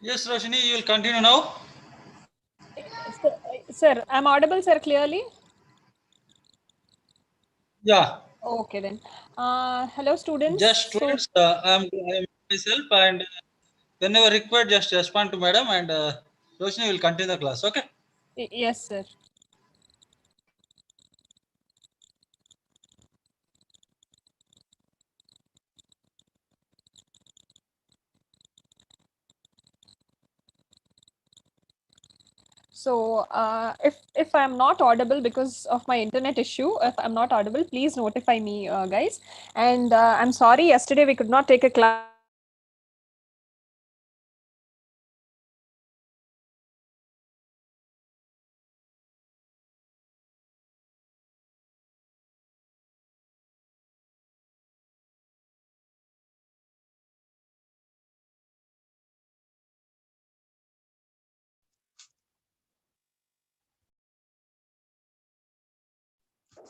Yes, Roshini, you will continue now. Sir, I'm audible, sir, clearly? Yeah, Okay then. Hello, students. just So, students, I am myself, and whenever required, just respond to madam, and Roshini will continue the class. Okay. yes, sir. So, if I'm not audible because of my internet issue, if I'm not audible, please notify me, guys. And I'm sorry, yesterday we could not take a class because of the network issue.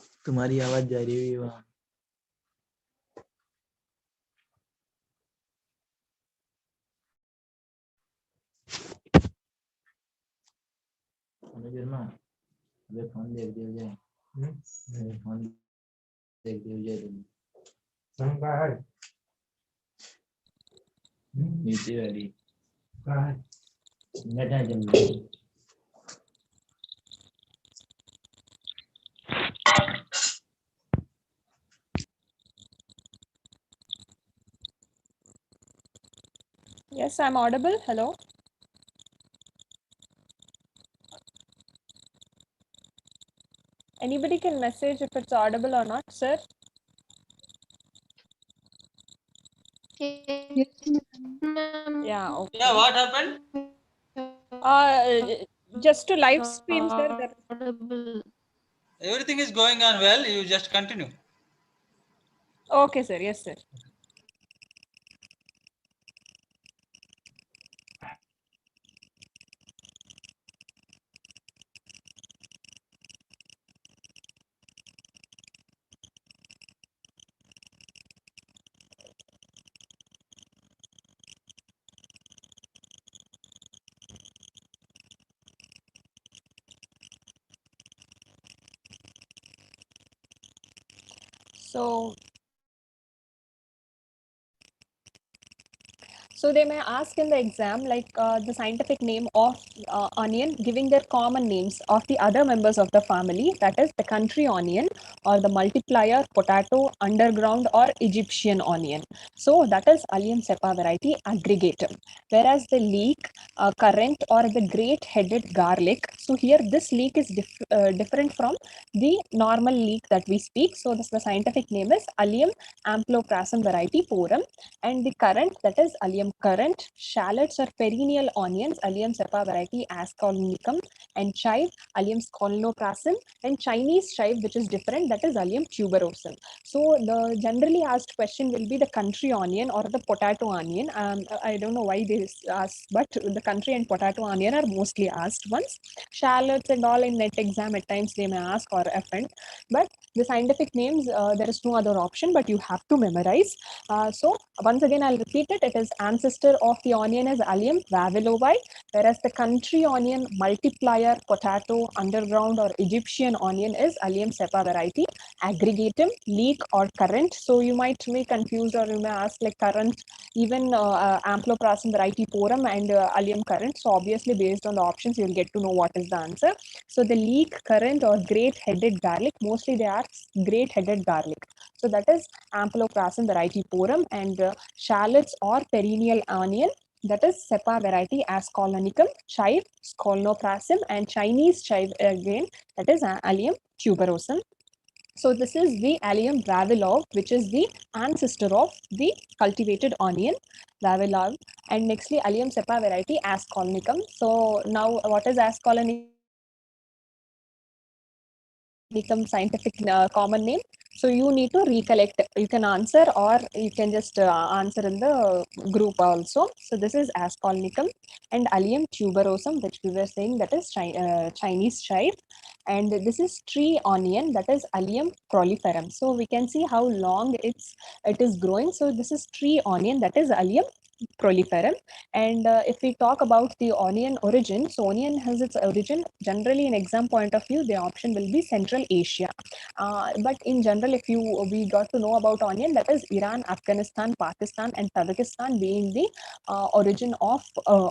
So तुम्हारी आवाज जा रही है वहाँ शर्मा अबे phone देख दिया जाए फोन देख दिया जाए तुम कहाँ है नीचे वाली कहाँ है नेट है चल रहा है yes, I'm audible. Hello. Anybody can message if it's audible or not, sir. Yeah, Yeah, okay. what happened? Uh, just to live stream, sir. Everything is going on well. You just continue. Okay, sir. Yes, sir. So, so they may ask in the exam like the scientific name of onion, giving their common names of the other members of the family. That is the country onion, or the multiplier, potato, underground, or Egyptian onion. So that is Allium cepa variety aggregatum. Whereas the leek, currant, or the great-headed garlic. So here this leek is different from the normal leek that we speak. So this the scientific name is Allium amploprasum variety porum, and the currant, that is Allium currant, shallots or perennial onions, Allium cepa variety ascolinicum, and chive, Allium scolnoprasum, and Chinese chive, which is different, that is Allium tuberosum. So the generally asked question will be the country onion or the potato onion. I don't know why they ask, but the country and potato onion are mostly asked ones. Shallots and all in net exam at times they may ask or offend, but the scientific names, there is no other option, but you have to memorize. So once again, I'll repeat it. It is ancestor of the onion is Allium vavilovi, whereas the country onion, multiplier, potato, underground, or Egyptian onion is Allium cepa variety aggregatum, leek, or currant. So you might be confused, or you may ask like currant, even amploprasum variety porum and Allium currant. So obviously, based on the options, you'll get to know what is the answer. So the leek, currant, or great-headed garlic, mostly they are great-headed garlic. So that is amploprasum variety porum, and shallots or perennial onion, that is cepa variety ascolonicum, chive, scolnoprasum, and Chinese chive again, that is Allium tuberosum. So this is the Allium vavilov, which is the ancestor of the cultivated onion, vavilov. And nextly Allium cepa variety ascolonicum. So now what is ascolonicum scientific common name? So you need to recollect. You can answer or you can just answer in the group also. So this is Ascolinicum and Allium tuberosum, which we were saying that is Chinese chive. And this is tree onion, that is Allium proliferum. So we can see how long it is growing. So this is tree onion, that is Allium proliferum. And if we talk about the onion origin, so onion has its origin generally in exam point of view, the option will be Central Asia. But in general, if you we got to know about onion, that is Iran, Afghanistan, Pakistan, and Tajikistan being the origin of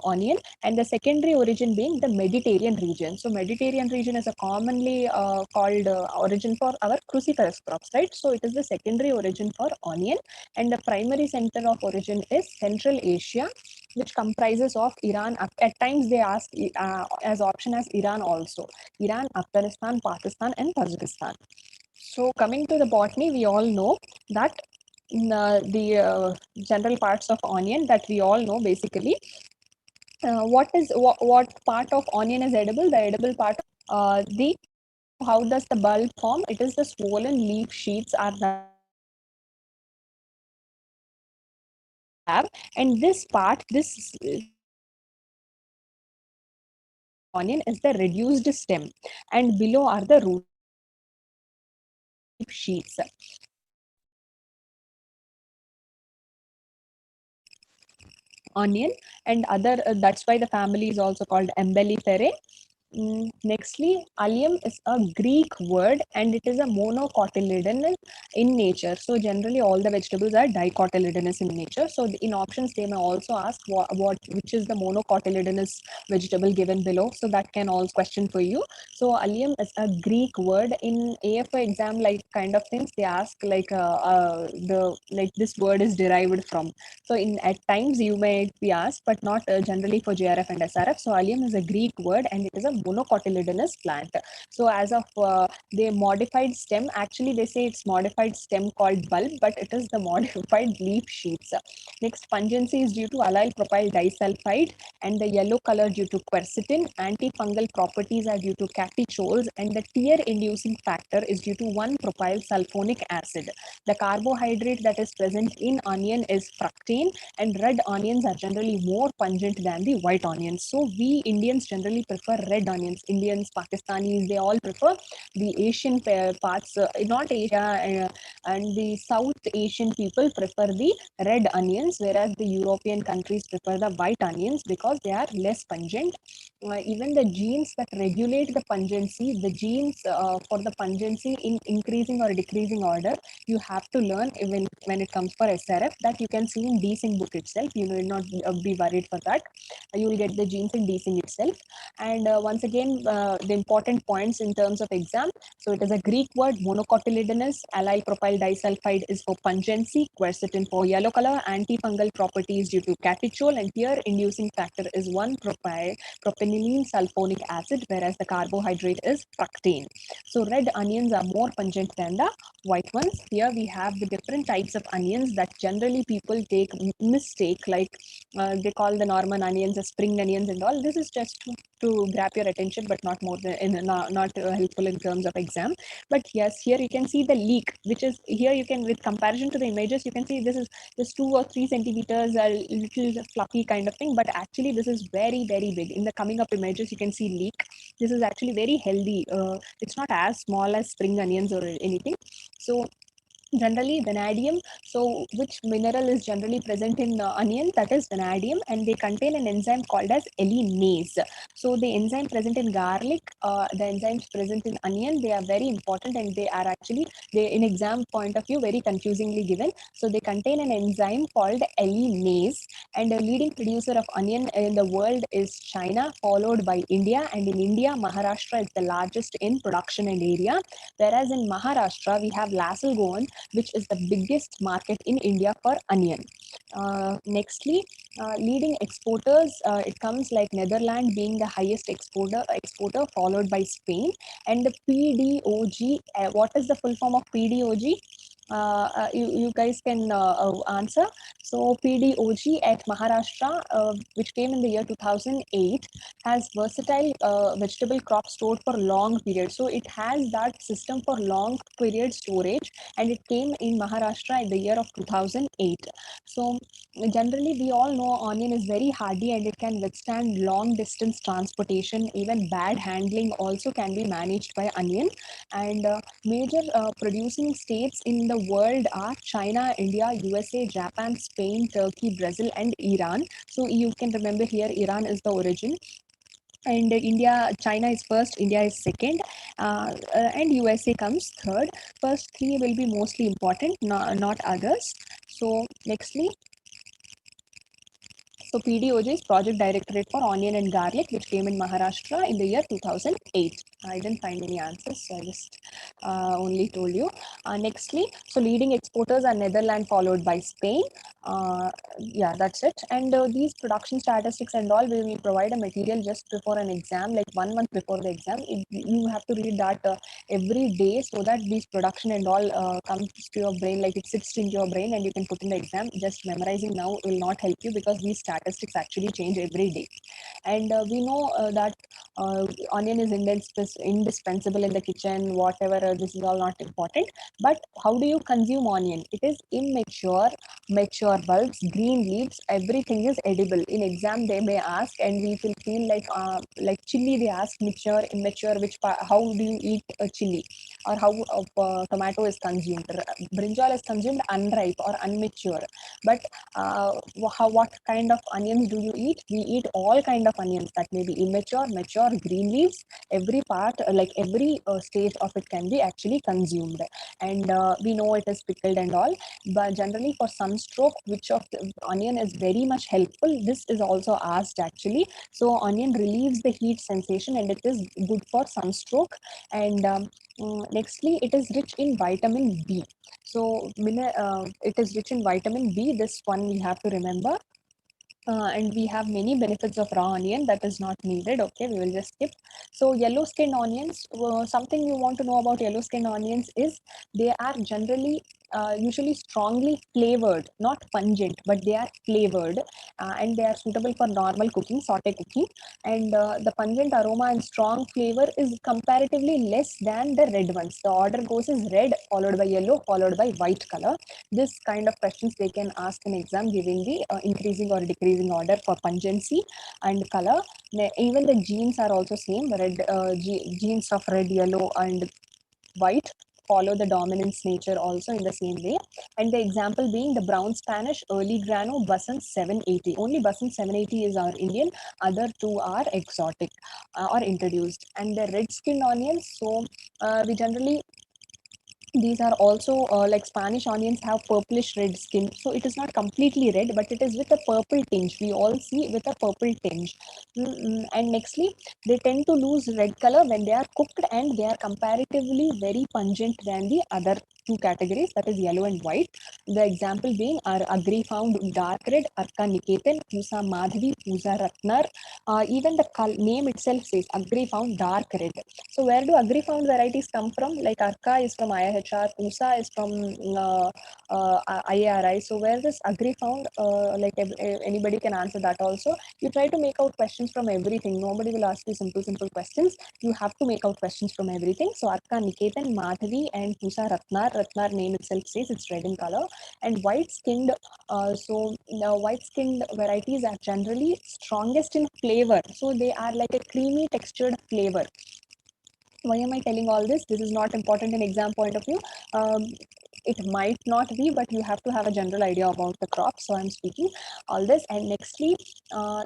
onion, and the secondary origin being the Mediterranean region. So Mediterranean region is a commonly called origin for our cruciferous crops, right? So it is the secondary origin for onion, and the primary center of origin is Central Asia, which comprises of Iran. At times they ask as option as Iran also, Iran, Afghanistan, Pakistan, and Tajikistan. So coming to the botany, we all know that the general parts of onion that we all know basically. What part of onion is edible? The edible part, the how does the bulb form? It is the swollen leaf sheets are that we have, and this part, this onion is the reduced stem, and below are the root leaf sheets. Onion and other, that's why the family is also called Embelliferae. Nextly, allium is a Greek word and it is a monocotyledonous in nature. So generally all the vegetables are dicotyledonous in nature. So in options they may also ask which is the monocotyledonous vegetable given below. So that can also question for you. So allium is a Greek word. In AFO exam like kind of things they ask like the like this word is derived from. So in at times you may be asked, but not generally for JRF and SRF. So allium is a Greek word and it is a monocotyledonous plant. So as of the modified stem, actually they say it's modified stem called bulb, but it is the modified leaf sheets. Next, pungency is due to allyl propyl disulfide, and the yellow color due to quercetin. Antifungal properties are due to catechols, and the tear-inducing factor is due to 1-propyl sulfonic acid. The carbohydrate that is present in onion is fructane, and red onions are generally more pungent than the white onions. So we Indians generally prefer red onions. Indians, Pakistanis, they all prefer the Asian parts, not Asia, and the South Asian people prefer the red onions, whereas the European countries prefer the white onions because they are less pungent. Even the genes that regulate the pungency, the genes for the pungency in increasing or decreasing order, you have to learn even when it comes for SRF, that you can see in desync book itself. You will not be worried for that. You will get the genes in desync itself. And once again, the important points in terms of exam. So it is a Greek word, monocotyledonous. Allyl propyl disulfide is for pungency, quercetin for yellow color, antifungal properties due to catechol, and tear-inducing factor is 1-propylene sulfonic acid, whereas the carbohydrate is fructane. So red onions are more pungent than the white ones. Here we have the different types of onions that generally people take mistake, like they call the Norman onions as spring onions and all. This is just to grab your attention, but not more than not helpful in terms of exam. But yes, here you can see the leek, which is here you can, with comparison to the images, you can see this is just 2 or 3 centimeters, a little fluffy kind of thing, but actually this is very very big. In the coming up images you can see leek. This is actually very healthy. It's not as small as spring onions or anything. So generally vanadium, so which mineral is generally present in onion? That is vanadium, and they contain an enzyme called as alliinase. So the enzyme present in garlic, the enzymes present in onion, they are very important, and they are actually, they in exam point of view very confusingly given. So they contain an enzyme called alliinase, and a leading producer of onion in the world is China, followed by India, and in India Maharashtra is the largest in production and area, whereas in Maharashtra we have Lasselgone, which is the biggest market in India for onion. Nextly, leading exporters, it comes like Netherlands being the highest exporter, followed by Spain. And the PDOG, what is the full form of PDOG? You guys can answer. So PDOG at Maharashtra, which came in the year 2008, has versatile vegetable crop stored for long periods. So it has that system for long period storage, and it came in Maharashtra in the year of 2008. So generally we all know onion is very hardy and it can withstand long distance transportation. Even bad handling also can be managed by onion. And major producing states in the the world are China, India, USA, Japan, Spain, Turkey, Brazil, and Iran. So you can remember here Iran is the origin, and India, China is first, India is second, and USA comes third. First three will be mostly important, not others. So nextly, so PDOJ is Project Directorate for Onion and Garlic, which came in Maharashtra in the year 2008. I didn't find any answers, so I just only told you. Nextly, so leading exporters are Netherlands, followed by Spain. Yeah, that's it. And these production statistics and all, we will provide a material just before an exam, like 1 month before the exam. You have to read that every day, so that these production and all comes to your brain, like it sits into your brain and you can put in the exam. Just memorizing now will not help you, because these statistics actually change every day. And we know that onion is indispensable in the kitchen, whatever. This is all not important. But how do you consume onion? It is immature, mature bulbs, green leaves, everything is edible. In exam they may ask, and we will feel like chili, they ask mature, immature, how do you eat a chili, or how tomato is consumed. Brinjal is consumed unripe or unmature. But what kind of onions do you eat? We eat all kind of onions, that may be immature, mature, green leaves. Every part, like every stage of it can be actually consumed. And we know it is pickled and all. But generally for sunstroke, which of the onion is very much helpful? This is also asked actually. So onion relieves the heat sensation, and it is good for sunstroke. And nextly, it is rich in vitamin B. So it is rich in vitamin B. This one we have to remember. And we have many benefits of raw onion, that is not needed. Okay, we will just skip. So yellow skinned onions, something you want to know about yellow skinned onions is they are generally usually strongly flavored, not pungent, but they are flavored, and they are suitable for normal cooking, saute cooking. And the pungent aroma and strong flavor is comparatively less than the red ones. The order goes is red, followed by yellow, followed by white color. This kind of questions they can ask in exam, giving the increasing or decreasing order for pungency and color. Even the genes are also same. Red genes of red, yellow, and white follow the dominance nature also in the same way. And the example being the brown Spanish, early grano, Basant 780. Only Basant 780 is our Indian. Other two are exotic or introduced. And the red skinned onions, so we generally, these are also like Spanish onions have purplish red skin. So it is not completely red, but it is with a purple tinge. We all see with a purple tinge. And nextly, they tend to lose red color when they are cooked, and they are comparatively very pungent than the other two categories, that is yellow and white. The example being are Agri found dark red, Arka Niketan, Pusa Madhavi, Pusa Ratnar. Even the name itself says Agri found dark red. So where do Agri found varieties come from? Like Arka is from IIHR, Pusa is from IARI. So where this Agri found, anybody can answer that also. You try to make out questions from everything. Nobody will ask you simple questions. You have to make out questions from everything. So Arka Niketan, Madhavi, and Pusa Ratnar. Ratnar name itself says it's red in color. And white skinned, so now white skinned varieties are generally strongest in flavor. So they are like a creamy textured flavor. Why am I telling all this? This is not important in exam point of view. Um, it might not be, but you have to have a general idea about the crop. So I'm speaking all this. And nextly, uh,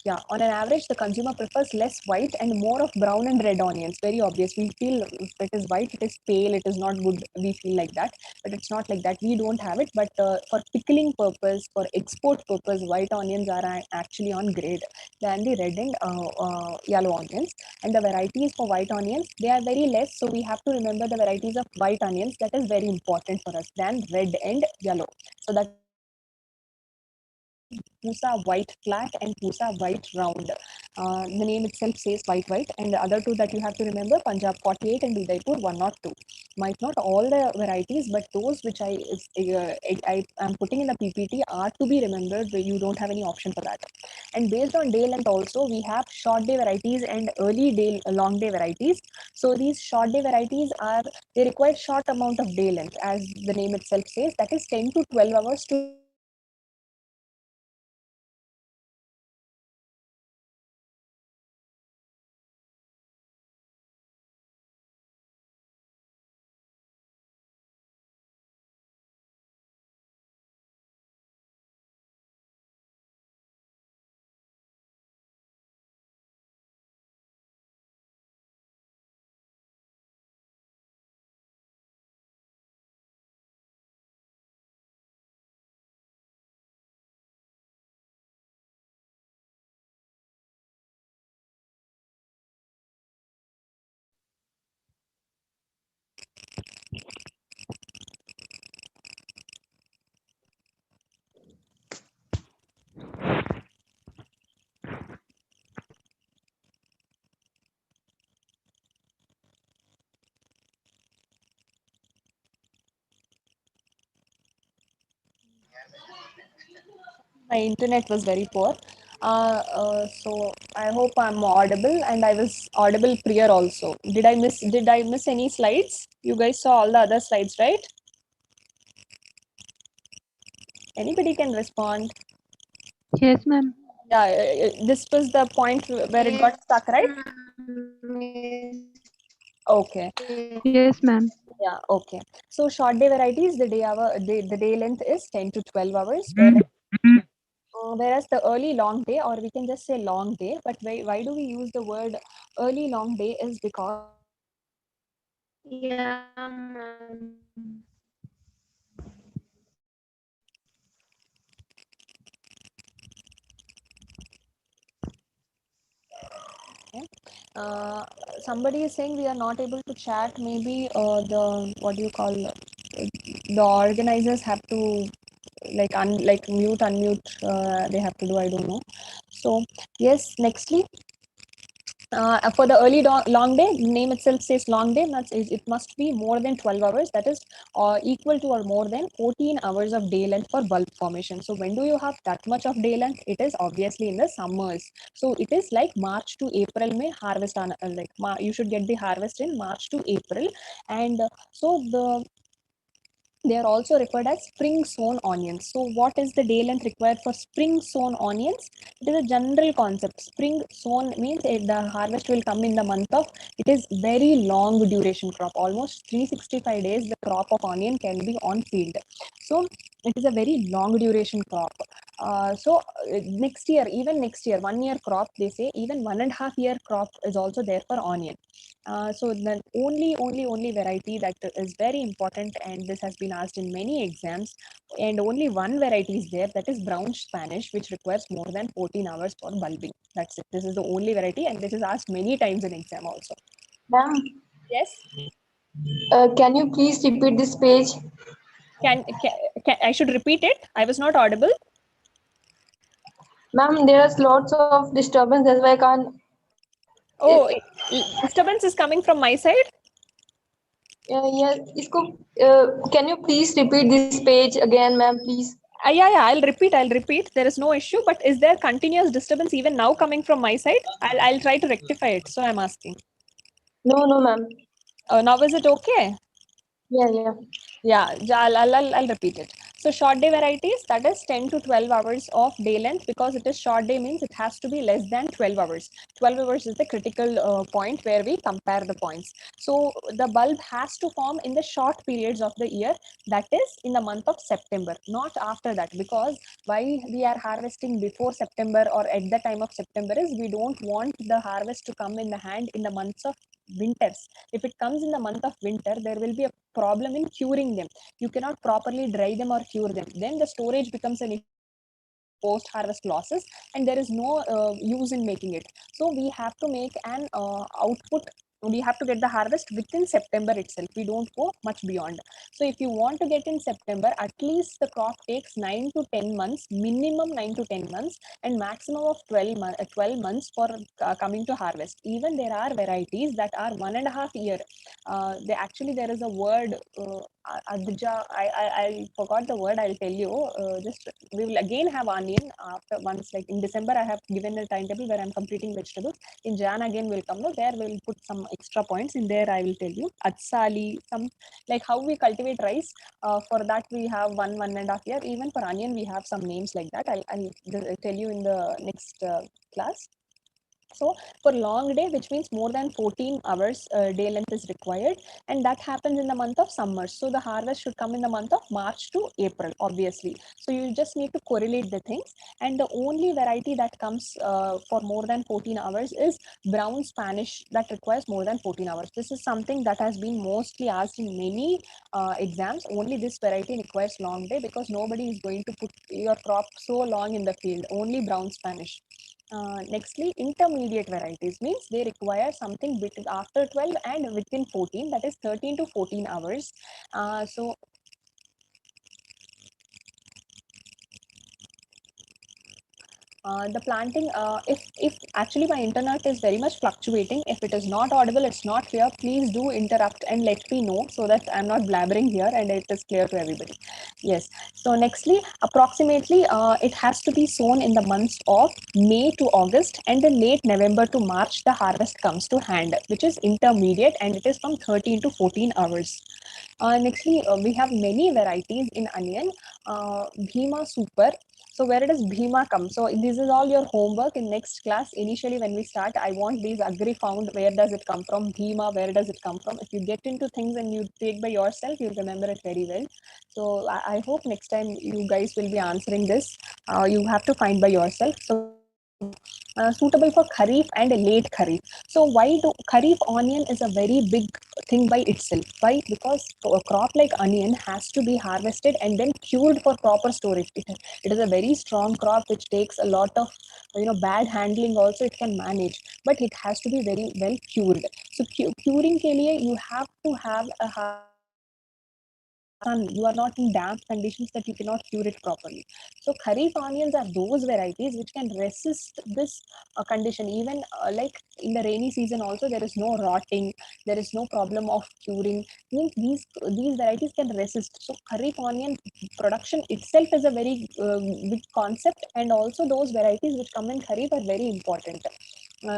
yeah, on an average, the consumer prefers less white and more of brown and red onions. Very obvious. We feel if it is white, it is pale, it is not good. We feel like that, but it's not like that. We don't have it. But for pickling purpose, for export purpose, white onions are actually on grade than the red and yellow onions. And the varieties for white onions, they are very less. So we have to remember the varieties of white onions. That is very important for us than red and yellow. So that is Pusa white flat and Pusa white round. The name itself says white. And the other two that you have to remember, Punjab 48 and Udaipur 102. Might not all the varieties, but those which I am putting in the PPT are to be remembered. You don't have any option for that. And based on day length also, we have short day varieties and early day, long day varieties. So these short day varieties they require short amount of day length, as the name itself says, that is 10 to 12 hours to My internet was very poor. So I hope I'm audible, and I was audible prior also. Did I miss any slides? You guys saw all the other slides, right? Anybody can respond. Yes, ma'am. Yeah, this was the point where it got stuck, right? Okay. Yes, ma'am. Yeah, okay. So short day varieties, the day length is 10 to 12 hours, whereas the early long day, or we can just say long day, but why do we use the word early long day is because Yeah, ma'am. uh, somebody is saying we are not able to chat. Maybe the what do you call the organizers have to like mute unmute, they have to do, I don't know. So yes, nextly, for the long day, name itself says long day. It must be more than 12 hours. That is equal to or more than 14 hours of day length for bulb formation. So when do you have that much of day length? It is obviously in the summers. So it is like March to April may harvest on you should get the harvest in March to April. And so they are also referred as spring sown onions. So what is the day length required for spring sown onions? It is a general concept. Spring sown means the harvest will come in the month of, it is very long duration crop. Almost 365 days the crop of onion can be on field. So it is a very long duration crop. Next year, even next year, 1 year crop, they say even 1.5 year crop is also there for onion. So the only variety that is very important, and this has been asked in many exams, and only one variety is there, that is brown Spanish, which requires more than 14 hours for bulbing. That's it. This is the only variety, and this is asked many times in exam also. Ma'am, Yes. can you please repeat this page? Can I should repeat it? I was not audible. Ma'am, there's lots of disturbance. That's why I can't. Oh, disturbance is coming from my side. Yeah, इसको, can you please repeat this page again, ma'am, please? Yeah, I'll repeat. There is no issue, but is there continuous disturbance even now coming from my side? I'll try to rectify it. So I'm asking. No, ma'am. Now is it okay? Yeah. Yeah, I'll repeat it. So short day varieties, that is 10 to 12 hours of day length. Because it is short day means it has to be less than 12 hours. 12 hours is the critical point where we compare the points. So the bulb has to form in the short periods of the year, that is in the month of September, not after that. Because why we are harvesting before September or at the time of September is we don't want the harvest to come in the hand in the months of winters. If it comes in the month of winter, there will be a problem in curing them. You cannot properly dry them or cure them. Then the storage becomes an issue, and there will be post harvest losses, and there is no use in making it. So we have to make an output. We have to get the harvest within September itself. We don't go much beyond. So if you want to get in September, at least the crop takes 9 to 10 months, minimum 9 to 10 months, and maximum of 12 months for coming to harvest. Even there are varieties that are 1.5 year. There is a word, Adja, I forgot the word. I'll tell you. Just we will again have onion after once, like in December. I have given a timetable where I'm completing vegetables. In Jan again will come. No, there we'll put some extra points in there. I will tell you atsali, some like how we cultivate rice. For that we have 1.5 year. Even for onion we have some names like that. I'll tell you in the next class. So for long day, which means more than 14 hours day length is required, and that happens in the month of summer. So the harvest should come in the month of March to April, obviously. So you just need to correlate the things. And the only variety that comes for more than 14 hours is brown Spanish, that requires more than 14 hours. This is something that has been mostly asked in many exams. Only this variety requires long day, because nobody is going to put your crop so long in the field. Only brown Spanish. Nextly, intermediate varieties means they require something between after 12 and within 14, that is 13 to 14 hours. So the planting, if actually my internet is very much fluctuating, if it is not audible, it's not clear, please do interrupt and let me know, so that I'm not blabbering here and it is clear to everybody. Yes. So nextly, approximately it has to be sown in the months of May to August, and in late November to March, the harvest comes to hand, which is intermediate, and it is from 13 to 14 hours. Nextly, we have many varieties in onion. Bhima Super. So where does Bhima come? So this is all your homework in next class. Initially, when we start, I want these agri found. Where does it come from? Bhima, where does it come from? If you get into things and you take by yourself, you'll remember it very well. So I hope next time you guys will be answering this. You have to find by yourself. So suitable for Kharif and late Kharif. So why do Kharif onion is a very big thing by itself? Why? Because a crop like onion has to be harvested and then cured for proper storage. It is a very strong crop which takes a lot of bad handling also it can manage, but it has to be very well cured. So curing ke liye you have to have a harvest area where there is sun. You are not in damp conditions that you cannot cure it properly. So Kharif onions are those varieties which can resist this condition. Even like in the rainy season also there is no rotting, there is no problem of curing. Means these varieties can resist. So Kharif onion production itself is a very big concept, and also those varieties which come in Kharif are very important.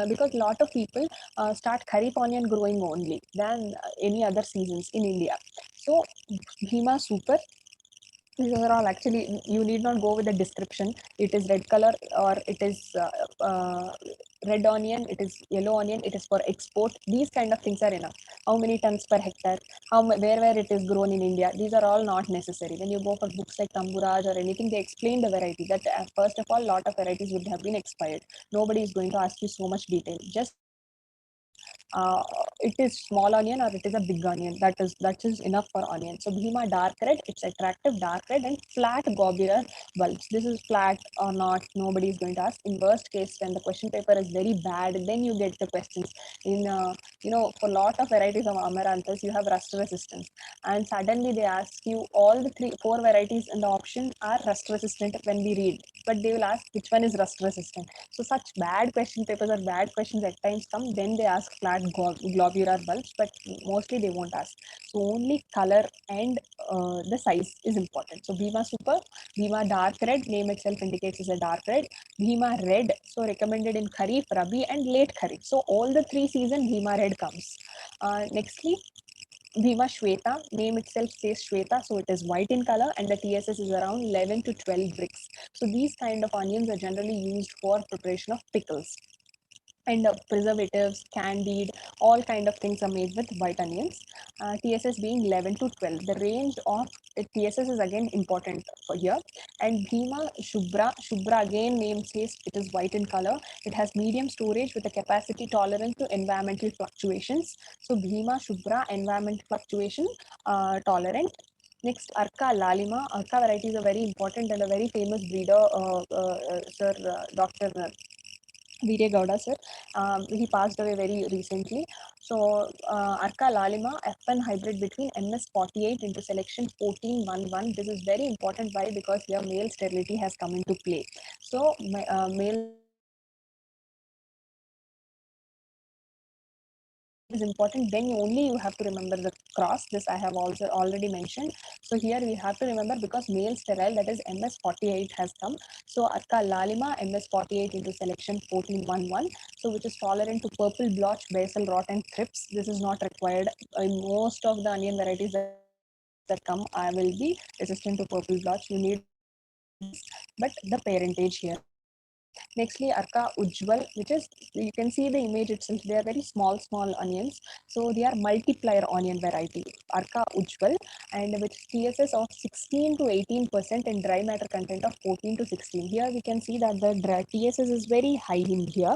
Because a lot of people start Kharif onion growing only than any other seasons in India. So Bhima Super, these are all actually, you need not go with the description. It is red color, or it is red onion, it is yellow onion, it is for export. These kind of things are enough. How many tons per hectare, where it is grown in India, these are all not necessary. When you go for books like Tamburaj or anything, they explain the variety, that first of all, lot of varieties would have been expired. Nobody is going to ask you so much detail. Just it is small onion or it is a big onion. That is enough for onion. So Bhima dark red, it's attractive dark red and flat globular bulbs. This is flat or not, nobody is going to ask. In worst case, when the question paper is very bad, then you get the questions. In for lot of varieties of amaranthus, you have rust resistance, and suddenly they ask you all the four varieties in the option are rust resistant when we read, but they will ask which one is rust resistant. So such bad question papers or bad questions at times come, then they ask flat globular bulbs, but mostly they won't ask. So only color and the size is important. So Bhima Super, Bhima dark red, name itself indicates is a dark red. Bhima red, so recommended in Kharif, Rabi and late Kharif. So all the three season Bhima red comes. Nextly, Bhima Shweta, name itself says Shweta, so it is white in color, and the TSS is around 11 to 12 bricks. So these kind of onions are generally used for preparation of pickles, and preservatives, candied, all kind of things are made with white onions. TSS being 11 to 12. The range of TSS is again important for here. And Bhima Shubra again name says it is white in color. It has medium storage with a capacity tolerant to environmental fluctuations. So Bhima Shubra, environment fluctuation tolerant. Next, Arka Lalima. Arka variety is a very important and a very famous breeder, Sir Dr. Veerya Gowda sir. He passed away very recently. So Arka Lalima F1 hybrid between MS48 into selection 1411. This is very important. Why? Because here male sterility has come into play. So male sterility is important. Then only you have to remember the cross. This I have also already mentioned. So here we have to remember because male sterile, that is MS48 has come. So Arka Lalima MS48 into selection 1411. So which is tolerant to purple blotch, basal rot and thrips. This is not required in most of the onion varieties that come. I will be resistant to purple blotch. You need not worry about this, but the parentage here is important. Nextly, Arka Ujjwal, which is, you can see the image itself, they are very small onions. So they are multiplier onion variety, Arka Ujjwal, and with TSS of 16 to 18% and dry matter content of 14 to 16. Here we can see that the dry TSS is very high in here.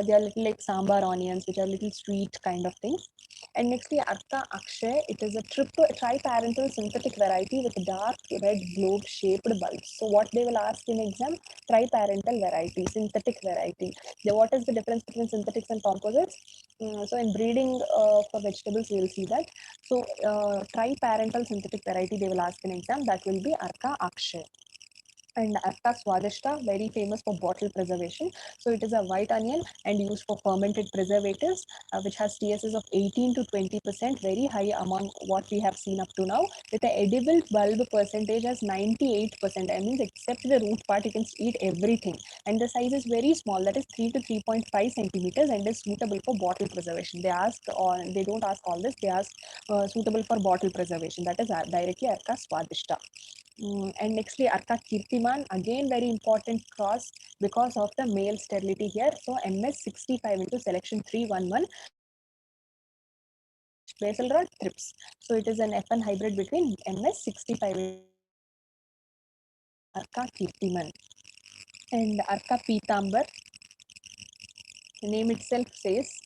They are little like sambar onions, which are little sweet kind of things. And nextly, Arka Akshay, it is a triparental synthetic variety with dark red globe shaped bulbs. So what they will ask in exam, triparental variety, synthetic variety. What is the difference between synthetics and composites? So in breeding for vegetables, we will see that. So triparental synthetic variety they will ask in exam, that will be Arka Akshay. And Arka Swadishta, very famous for bottle preservation. So it is a white onion and used for fermented preservatives, which has TSS of 18 to 20%, very high among what we have seen up to now. With the edible bulb percentage as 98%. That means except the root part, you can eat everything. And the size is very small, that is 3 to 3.5 centimeters, and is suitable for bottle preservation. They ask, or they don't ask all this, they ask suitable for bottle preservation. That is directly Arka Swadishta. And nextly, Arka Kirtiman, again very important cross because of the male sterility here. So MS65 into selection 311, basal rod thrips. So it is an FN hybrid between MS65 and Arka Kirtiman. And Arka Pitambar, the name itself says,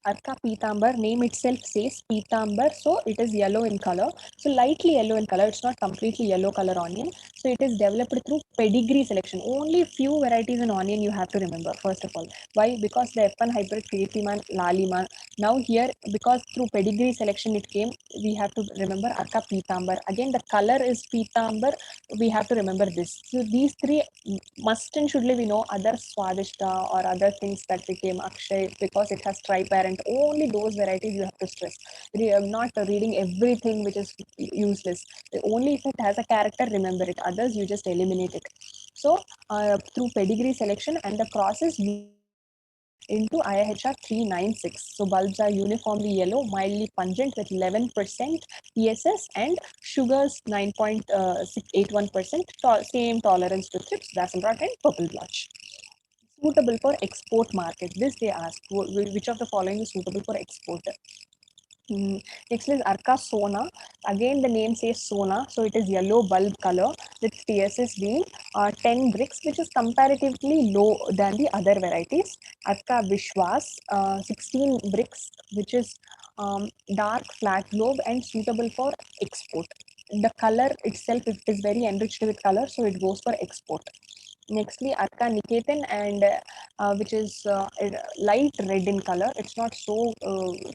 Arka Pitambar, name itself says Pitambar, so it is yellow in color. So lightly yellow in color, it's not completely yellow color onion. So it is developed through pedigree selection. Only few varieties in onion you have to remember, first of all. Why? Because the F1 hybrid Kirtiman, Laliman. Now here, because through pedigree selection it came, we have to remember Arka Pitambar. Again, the color is Pitambar, we have to remember this. So these three must and shouldly we know. Other Swadishta or other things that became Akshay, because it has triparent, only those varieties you have to stress. I'm not reading everything which is useless. Only if it has a character, remember it. Others, you just eliminate it. So through pedigree selection and the crosses into IIHR 396. So bulbs are uniformly yellow, mildly pungent with 11% TSS, and sugars 9.81%, same tolerance to thrips, basal rot, and purple blotch. Suitable for export market. This they ask, which of the following is suitable for export? Next is Arka Sona. Again, the name says Sona, so it is yellow bulb color with TSS being 10 bricks, which is comparatively low than the other varieties. Arka Vishwas, 16 bricks, which is dark flat globe and suitable for export. The color itself is very enriched with color, so it goes for export. Nextly, Arka Niketan, and which is light red in color. It's not so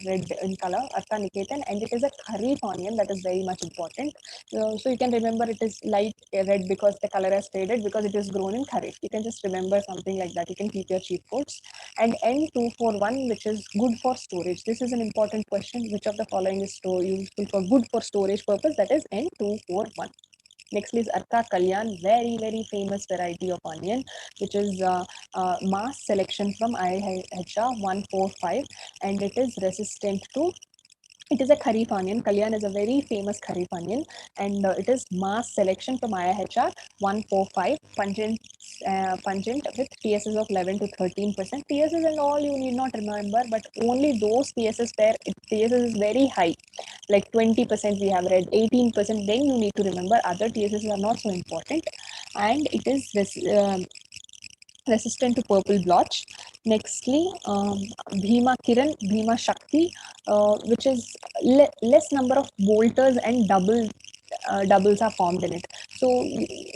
red in color, Arka Niketan, and it is a kharif onion, that is very much important. So you can remember it is light red because the color has faded, because it is grown in kharif. You can just remember something like that. You can keep your cheat codes. And N241, which is good for storage. This is an important question. Which of the following is useful for good for storage purpose? That is N241. Next is Arka Kalyan, very, very famous variety of onion, which is mass selection from IIHR 145, and it is resistant to. It is a kharif onion. Kalyan is a very famous kharif onion, and it is mass selection from IIHR 145, pungent with TSS of 11 to 13%. TSS and all you need not remember, but only those TSS where TSS is very high, like 20% we have read, 18%, then you need to remember. Other TSS are not so important, and it is resistant to purple blotch. Nextly, Bhima Kiran, Bhima Shakti, which is less number of bolters and doubles are formed in it. So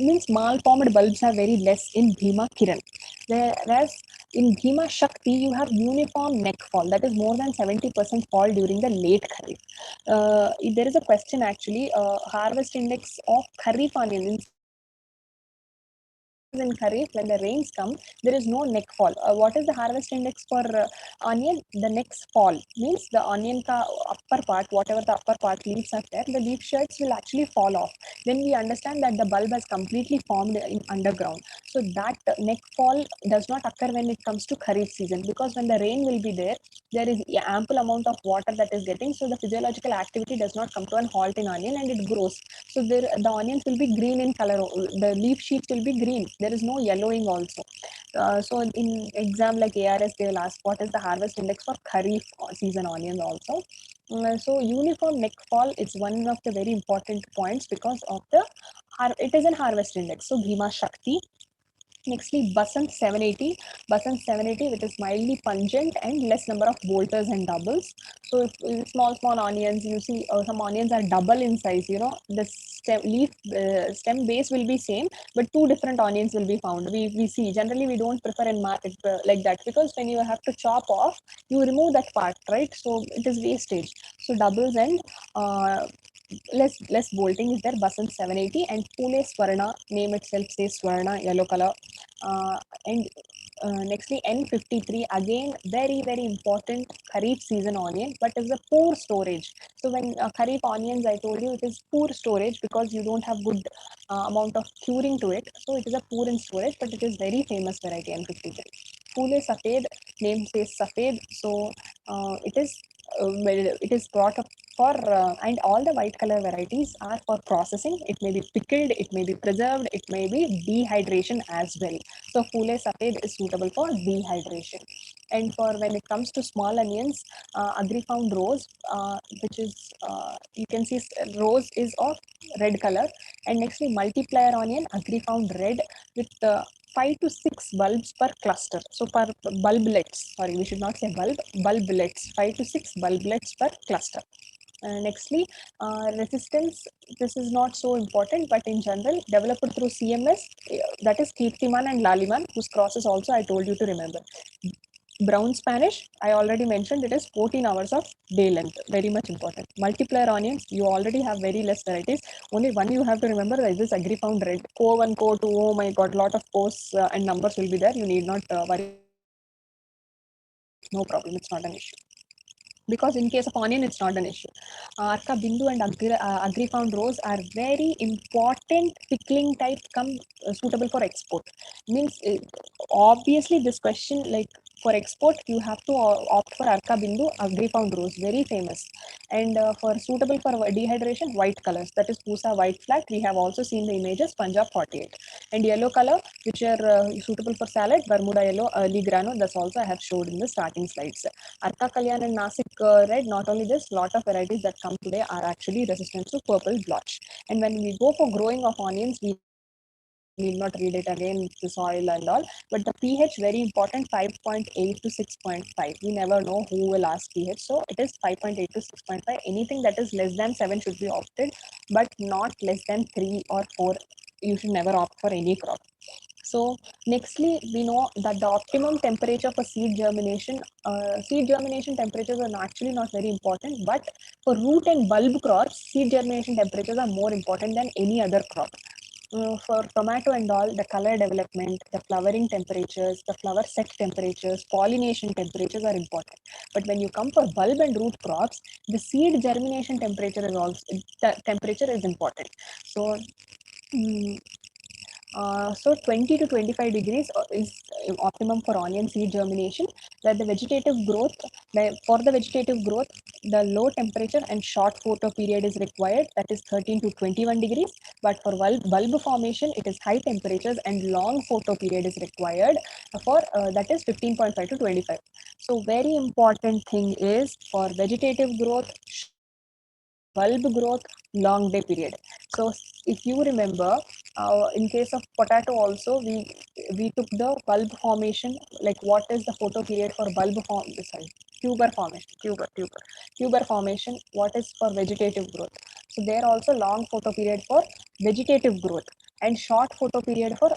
means malformed bulbs are very less in Bhima Kiran. Whereas in Bhima Shakti, you have uniform neck fall, that is more than 70% fall during the late Kharif. There is a question actually, harvest index of Kharif onion in Kharif, when the rains come, there is no neck fall. What is the harvest index for onion? The next fall means the onion ka upper part, whatever the upper part leaves are there, the leaf shirts will actually fall off. Then we understand that the bulb has completely formed in underground. So that neck fall does not occur when it comes to Kharif season, because when the rain will be there, there is ample amount of water that is getting, so the physiological activity does not come to an halt in onion, and it grows. So there, the onions will be green in color, the leaf sheets will be green, there is no yellowing also. So in exam like ARS, they will ask what is the harvest index for Kharif season onions also. So uniform neck fall is one of the very important points because of the it is an harvest index. So Bhima Shakti. Nextly, Basant 780. Basant 780, which is mildly pungent and less number of bolters and doubles. So if small onions, you see some onions are double in size, you know, the stem base will be same, but two different onions will be found. We see, generally we don't prefer in market like that, because when you have to chop off, you remove that part, right? So it is wastage. So doubles and less bolting is there. Basant 780 and Pune Swarna, name itself says Swarna, yellow color. And nextly N53, again very important Kharif season onion, but is a poor storage. So when Kharif onions, I told you it is poor storage because you don't have good amount of curing to it. So it is a poor in storage, but it is very famous variety N53. Pune Safed, name says Safed, so it is brought up for and all the white color varieties are for processing. It may be pickled, it may be preserved, it may be dehydration as well. So Pune Safed is suitable for dehydration. And for when it comes to small onions, Agrifound Rose, which is you can see rose is of red color, and nextly multiplier onion Agrifound Red with 5 to 6 bulbs per cluster. So per bulblets, sorry, we should not say bulb, bulblets, 5 to 6 bulblets per cluster. Nextly, resistance, this is not so important, but in general, developed through CMS, that is Kirtiman and Laliman, whose crosses also I told you to remember. Brown Spanish, I already mentioned it is 14 hours of day length, very much important. Multiplier onions, you already have very less varieties. Only one you have to remember is this Agrifound Red. Co1, Co2, oh my god, lot of codes and numbers will be there. You need not worry about it. It's no problem, it's not an issue. Because in case of onion, it's not an issue. Arka Bindu and Agrifound Rose are very important pickling type, suitable for export. Means obviously this question, like for export, you have to opt for Arka Bindu, Agrifound Rose, very famous. And for suitable for dehydration, white colors, that is Pusa white flag. We have also seen the images, Punjab 48. And yellow color, which are suitable for salad, Bermuda yellow, early grano, that's also I have showed in the starting slides. Arka Kalyan and Nasik red, not only this, lot of varieties that come today are actually resistant to purple blotch. And when we go for growing of onions, we need not read it again, the soil and all, but the pH very important, 5.8 to 6.5. We never know who will ask pH, so it is 5.8 to 6.5. Anything that is less than 7 should be opted, but not less than 3 or 4. You should never opt for any crop. So nextly, we know that the optimum temperature for seed germination temperatures are actually not very important, but for root and bulb crops, seed germination temperatures are more important than any other crop. For tomato and all, the color development, the flowering temperatures, the flower set temperatures, pollination temperatures are important. But when you come for bulb and root crops, the seed germination temperature is also important. So so 20 to 25 degrees is optimum for onion seed germination. Where the vegetative growth, for the vegetative growth, the low temperature and short photo period is required. That is 13 to 21 degrees. But for bulb formation, it is high temperatures and long photo period is required. For that is 15.5 to 25. So very important thing is for vegetative growth, bulb growth, long day period. So if you remember, in case of potato also, we took the bulb formation, like what is the photo period for tuber formation, what is for vegetative growth. So there also long photo period for vegetative growth and short photo period for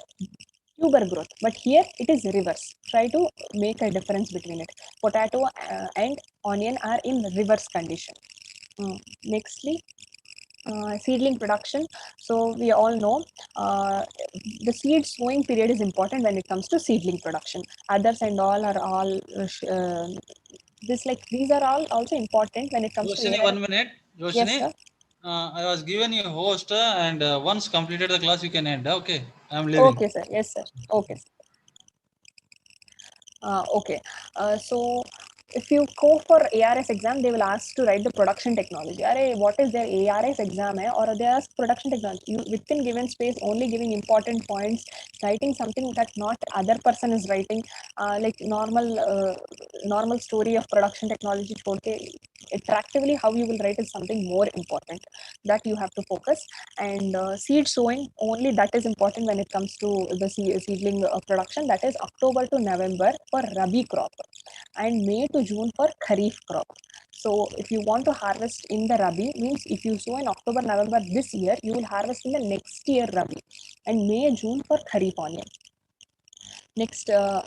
tuber growth, but here it is reverse. Try to make a difference between it. Potato and onion are in reverse condition. Nextly, seedling production. So we all know the seed sowing period is important when it comes to seedling production. Others and all are all these are all also important when it comes to Yoshini, AR. 1 minute. Yes, Yoshini, sir. I was given you host, and once completed the class, you can end. Okay, I am leaving. Okay, sir. Yes, sir. Okay, sir. Okay. So if you go for ARS exam, they will ask to write the production technology. Array, what is their ARS exam? Or they ask production technology. You, within given space, only giving important points, writing something that not other person is writing, like normal story of production technology. Attractively, how you will write is something more important that you have to focus. And seed sowing, only that is important when it comes to the seedling production. That is October to November for Rabi crop and May to June for Kharif crop. So if you want to harvest in the Rabi, means if you sow in October, November this year, you will harvest in the next year Rabi, and May, June for Kharif onion. Next, the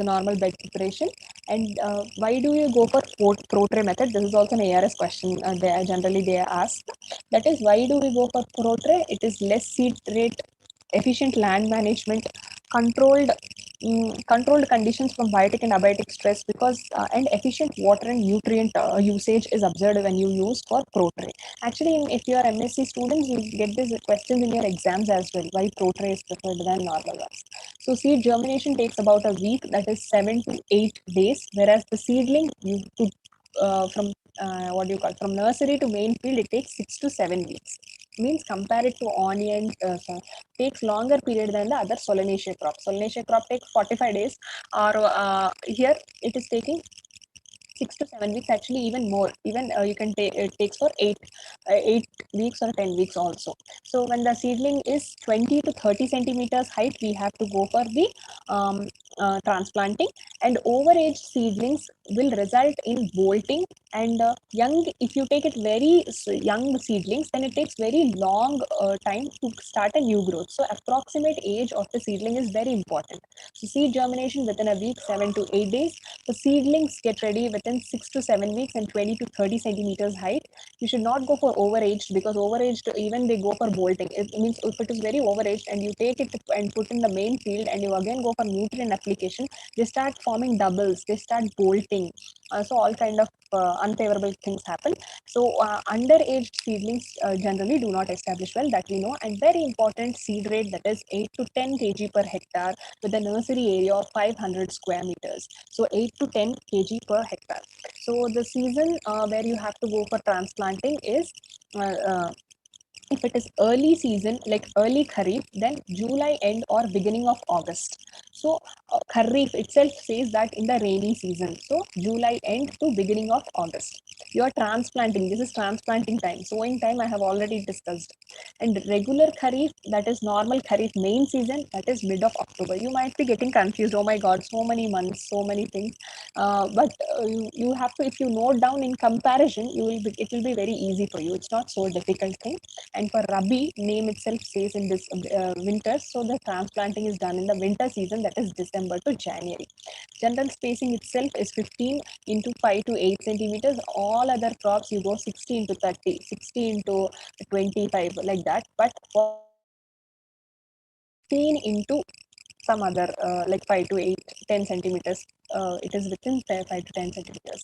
normal bed preparation, And why do you go for pro-tray method? This is also an ARS question. Generally they ask. That is, why do we go for pro-tray? It is less seed rate, efficient land management, controlled controlled conditions from biotic and abiotic stress, because and efficient water and nutrient usage is observed when you use for pro-tray. Actually, if you are MSc students, you get these questions in your exams as well. Why pro-tray is preferred than normal ones? So seed germination takes about a week, that is 7 to 8 days, whereas the seedling from what do you call, from nursery to main field, it takes 6 to 7 weeks. Means compare it to onion, takes longer period than the other solanaceae crop. Solanaceae crop takes 45 days, or here it is taking 6 to 7 weeks, actually even more. Even you can take, it takes for 8 weeks or 10 weeks also. So when the seedling is 20 to 30 centimeters height, we have to go for the um, transplanting. And overage seedlings will result in bolting, and young, if you take it very young seedlings, then it takes very long time to start a new growth. So approximate age of the seedling is very important. So seed germination within a week, 7 to 8 days. The seedlings get ready within 6 to 7 weeks and 20 to 30 centimeters height. You should not go for overaged, because overaged, even they go for bolting. It means if it is very overaged and you take it and put in the main field and you again go for nutrient application, they start forming doubles, they start bolting. So all kind of unfavorable things happen. So underaged seedlings generally do not establish well, that we know. And very important, seed rate, that is 8 to 10 kg per hectare with a nursery area of 500 square meters. So 8 to 10 kg per hectare. So the season where you have to go for transplanting is uh, uh, if it is early season, like early Kharif, then July end or beginning of August. So Kharif itself says that in the rainy season. So July end to beginning of August. You are transplanting. This is transplanting time. Sowing time I have already discussed. And regular Kharif, that is normal Kharif main season, that is mid of October. You might be getting confused. Oh my God, so many months, so many things. But you have to, if you note down in comparison, it will be very easy for you. It's not so difficult thing. And for Rabi, name itself says in this winter, so the transplanting is done in the winter season, that is December to January. General spacing itself is 15 into 5 to 8 centimeters. All other crops you go 60 into 30, 60 into 25, like that. But for Rabi, it is 15 into some other like 5 to 8, 10 centimeters. It is within 5 to 10 centimeters.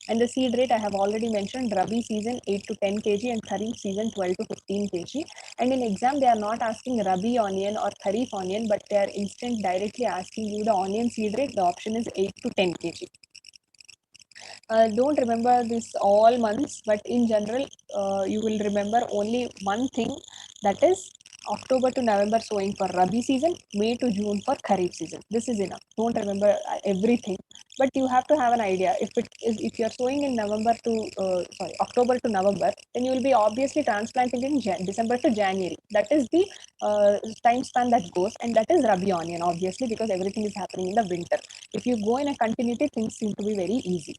And the seed rate I have already mentioned, Rabi season 8 to 10 kg and Kharif season 12 to 15 kg. And in exam, they are not asking Rabi onion or Kharif onion, but they are instant directly asking you the onion seed rate. The option is 8 to 10 kg. Don't remember this all months, but in general, you will remember only one thing, that is October to November sowing for Rabi season, May to June for Kharif season. This is enough. Don't remember everything, but you have to have an idea. If you are sowing in October to November, then you will be obviously transplanting in December to January. That is the time span that goes, and that is Rabi onion, obviously, because everything is happening in the winter. If you go in a continuity, things seem to be very easy.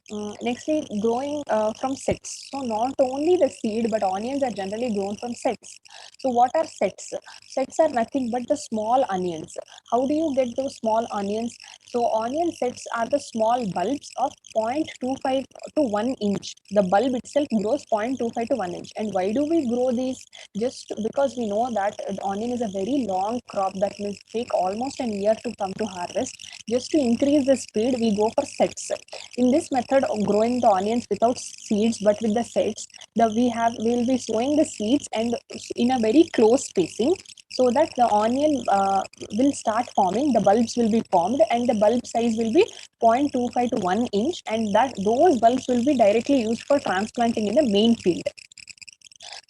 Nextly, growing from sets. So not only the seed, but onions are generally grown from sets. So what are sets? Sets are nothing but the small onions. How do you get those small onions? So onion sets are the small bulbs of 0.25 to 1 inch. The bulb itself grows 0.25 to 1 inch. And why do we grow these? Just because we know that onion is a very long crop that will take almost an year to come to harvest. Just to increase the speed, we go for sets. In this method of growing the onions without seeds but with the sets, we will be sowing the seeds and in a very close spacing, so that the onion will start forming, the bulbs will be formed, and the bulb size will be 0.25 to 1 inch, and that those bulbs will be directly used for transplanting in the main field.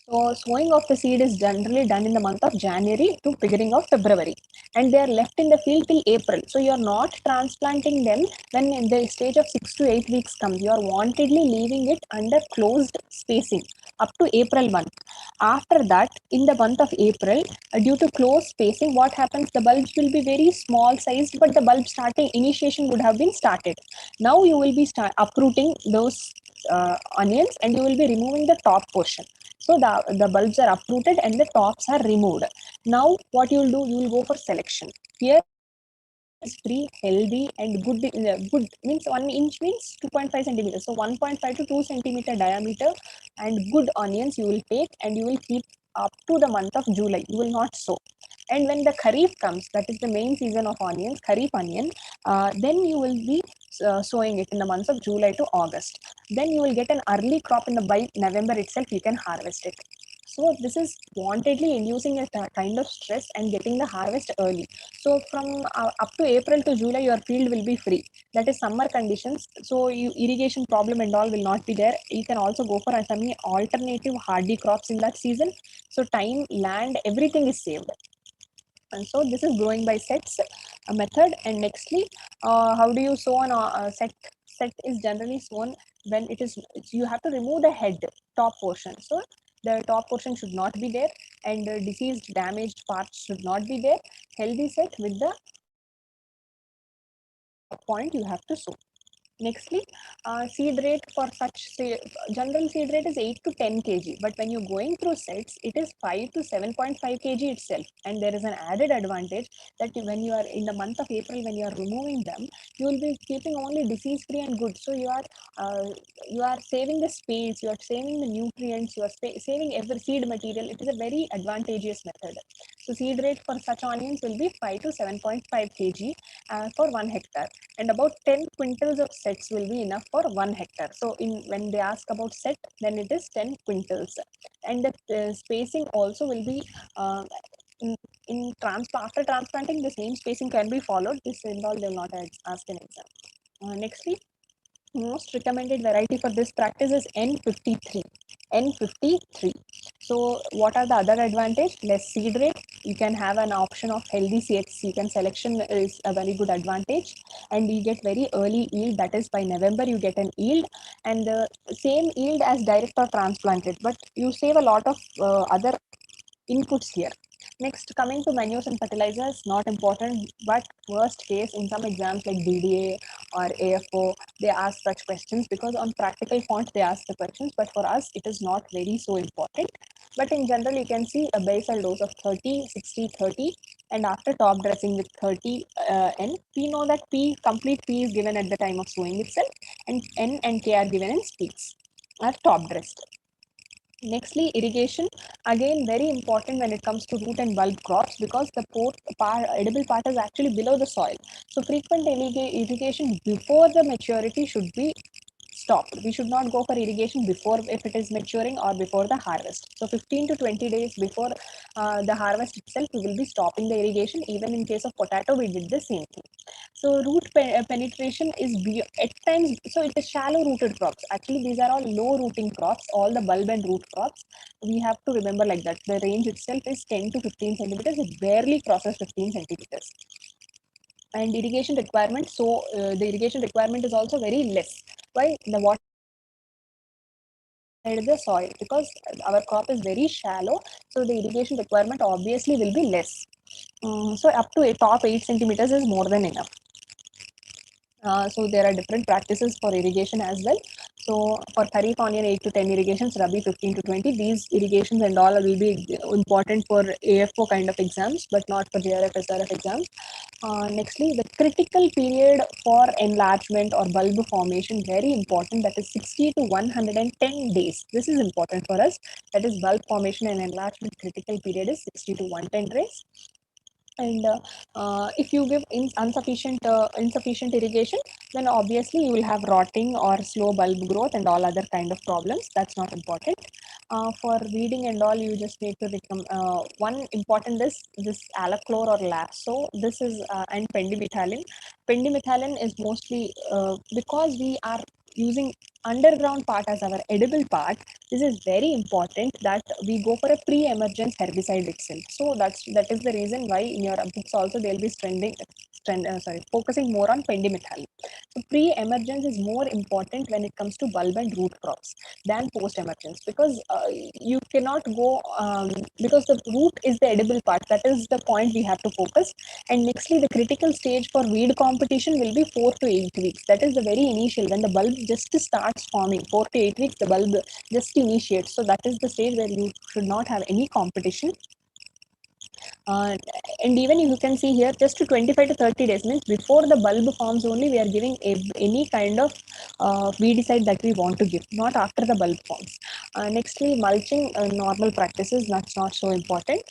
So sowing of the seed is generally done in the month of January to beginning of February, and they are left in the field till April. So you are not transplanting them when in the stage of 6 to 8 weeks comes. You are wantedly leaving it under closed spacing up to April month. After that, in the month of April, due to close spacing, what happens? The bulbs will be very small sized, but the bulb starting initiation would have been started. Now you will be uprooting those onions, and you will be removing the top portion. So the bulbs are uprooted and the tops are removed. Now what you will do, you will go for selection. Here free, healthy, and good. Good means 1 inch means 2.5 centimeters. So 1.5 to 2 centimeter diameter and good onions you will take, and you will keep up to the month of July. You will not sow. And when the Kharif comes, that is the main season of onions, Kharif onion, then you will be sowing it in the months of July to August. Then you will get an early crop in the by November itself. You can harvest it. So this is wantedly inducing a kind of stress and getting the harvest early. So from up to April to July, your field will be free. That is summer conditions. So irrigation problem and all will not be there. You can also go for some alternative hardy crops in that season. So time, land, everything is saved. And so this is growing by sets method. And nextly, how do you sow an set? Set is generally sown when it is, you have to remove the head top portion. So the top portion should not be there, and diseased damaged parts should not be there. Healthy set with the point you have to sow. Nextly, seed rate for such general seed rate is 8 to 10 kg, but when you're going through sets, it is 5 to 7.5 kg itself. And there is an added advantage that when you are in the month of April, when you are removing them, you will be keeping only disease free and good. So you are saving the space, you are saving the nutrients, you are saving every seed material. It is a very advantageous method. So seed rate for such onions will be 5 to 7.5 kg for 1 hectare, and about 10 quintals of sets will be enough for 1 hectare. So when they ask about set, then it is 10 quintals. And the spacing also will be after transplanting, the same spacing can be followed. This and all they will not ask an exam. Nextly, most recommended variety for this practice is N53. N53. So what are the other advantage? Less seed rate. You can have an option of healthy CHC. Selection is a very good advantage, and you get very early yield. That is by November you get an yield, and the same yield as direct or transplanted, but you save a lot of other inputs here. Next, coming to manures and fertilizers, not important, but worst case in some exams like BDA or AFO, they ask such questions because on practical font they ask the questions, but for us it is not very so important. But in general, you can see a basal dose of 30, 60, 30, and after top dressing with 30 N, we know that complete P is given at the time of sowing itself, and N and K are given in speaks, are top dressed. Nextly, irrigation, again very important when it comes to root and bulb crops, because the edible part is actually below the soil. So frequent irrigation before the maturity should be stopped. We should not go for irrigation before, if it is maturing, or before the harvest. So 15 to 20 days before the harvest itself, we will be stopping the irrigation. Even in case of potato, we did the same thing. So root penetration is at times, so it is shallow rooted crops. Actually, these are all low rooting crops, all the bulb and root crops. We have to remember like that. The range itself is 10 to 15 centimeters. It barely crosses 15 centimeters. And irrigation requirement, so the irrigation requirement is also very less. Why? The water the soil, because our crop is very shallow, so the irrigation requirement obviously will be less. So up to a top 8 centimeters is more than enough. So there are different practices for irrigation as well. So for Kharif onion, 8 to 10 irrigations, Rabi 15 to 20. These irrigations and all will be important for AFO kind of exams, but not for JRF, SRF exams. Nextly, the critical period for enlargement or bulb formation, very important, that is 60 to 110 days. This is important for us. That is bulb formation and enlargement critical period is 60 to 110 days. And if you give insufficient irrigation, then obviously you will have rotting or slow bulb growth and all other kind of problems. That's not important. For weeding and all, you just need to one important is this alachlor or lasso. This is and pendimethalin. Pendimethalin is mostly because we are using underground part as our edible part. This is very important that we go for a pre-emergence herbicide itself. So that is the reason why in your books also they'll be focusing more on pendimethalin. So pre-emergence is more important when it comes to bulb and root crops than post-emergence, because you cannot go because the root is the edible part. That is the point we have to focus. And nextly, the critical stage for weed competition will be 4 to 8 weeks. That is the very initial, when the bulb just starts forming. 4 to 8 weeks, the bulb just initiates. So that is the stage where you should not have any competition. And even you can see here, just to 25 to 30 days means before the bulb forms only we are giving any kind of weedicide that we want to give, not after the bulb forms. Nextly, mulching, normal practices, that's not so important.